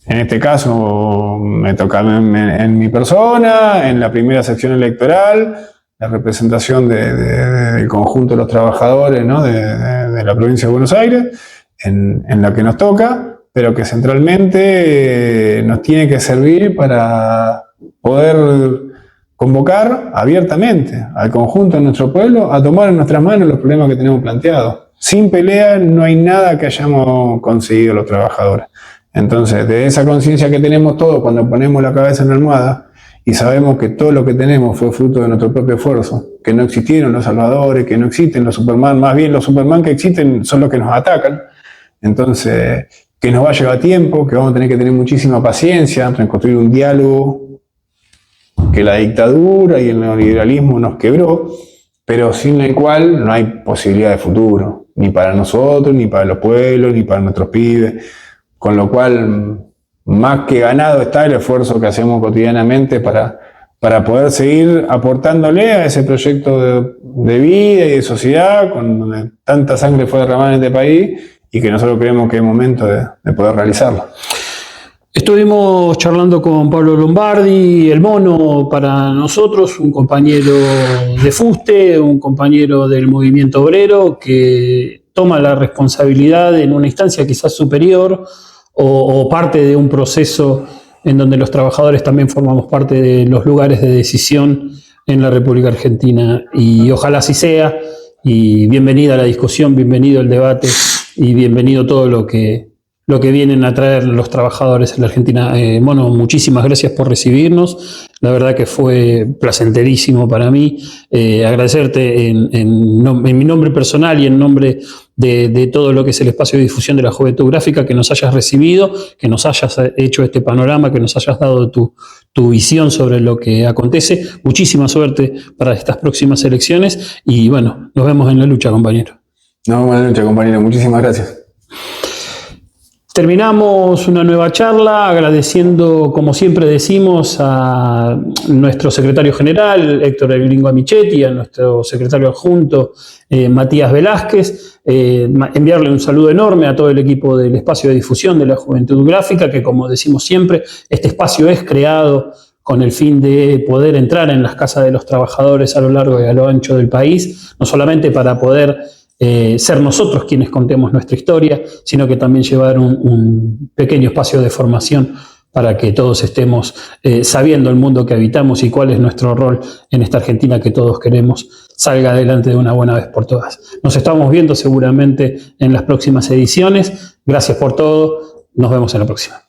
Speaker 2: En este caso me toca en mi persona, en la primera sección electoral, la representación del conjunto de los trabajadores, ¿no? de la provincia de Buenos Aires, en la que nos toca, pero que centralmente nos tiene que servir para poder convocar abiertamente al conjunto de nuestro pueblo a tomar en nuestras manos los problemas que tenemos planteados. Sin pelea no hay nada que hayamos conseguido los trabajadores. Entonces, de esa conciencia que tenemos todos cuando ponemos la cabeza en la almohada y sabemos que todo lo que tenemos fue fruto de nuestro propio esfuerzo, que no existieron los salvadores, que no existen los Superman, más bien los Superman que existen son los que nos atacan. Entonces, que nos va a llevar tiempo, que vamos a tener que tener muchísima paciencia, reconstruir un diálogo que la dictadura y el neoliberalismo nos quebró, pero sin el cual no hay posibilidad de futuro, ni para nosotros, ni para los pueblos, ni para nuestros pibes. Con lo cual, más que ganado está el esfuerzo que hacemos cotidianamente para poder seguir aportándole a ese proyecto de vida y de sociedad, donde tanta sangre fue derramada en este país y que nosotros creemos que es momento de poder realizarlo.
Speaker 1: Estuvimos charlando con Pablo Lombardi, el Mono para nosotros, un compañero de fuste, un compañero del movimiento obrero que toma la responsabilidad en una instancia quizás superior o parte de un proceso en donde los trabajadores también formamos parte de los lugares de decisión en la República Argentina. Y ojalá así sea, y bienvenida a la discusión, bienvenido el debate y bienvenido todo lo que vienen a traer los trabajadores en la Argentina. Mono, muchísimas gracias por recibirnos. La verdad que fue placenterísimo para mí. Agradecerte en mi nombre personal y en nombre de todo lo que es el espacio de difusión de la juventud gráfica, que nos hayas recibido, que nos hayas hecho este panorama, que nos hayas dado tu visión sobre lo que acontece. Muchísima suerte para estas próximas elecciones y bueno, nos vemos en la lucha, compañero.
Speaker 2: Nos vemos en la lucha, compañero. Muchísimas gracias.
Speaker 1: Terminamos una nueva charla agradeciendo, como siempre decimos, a nuestro secretario general, Héctor El Gringo Amichetti, a nuestro secretario adjunto, Matías Velázquez, enviarle un saludo enorme a todo el equipo del espacio de difusión de la juventud gráfica, que como decimos siempre, este espacio es creado con el fin de poder entrar en las casas de los trabajadores a lo largo y a lo ancho del país, no solamente para poder ser nosotros quienes contemos nuestra historia, sino que también llevar un pequeño espacio de formación para que todos estemos sabiendo el mundo que habitamos y cuál es nuestro rol en esta Argentina que todos queremos salga adelante de una buena vez por todas. Nos estamos viendo seguramente en las próximas ediciones. Gracias por todo. Nos vemos en la próxima.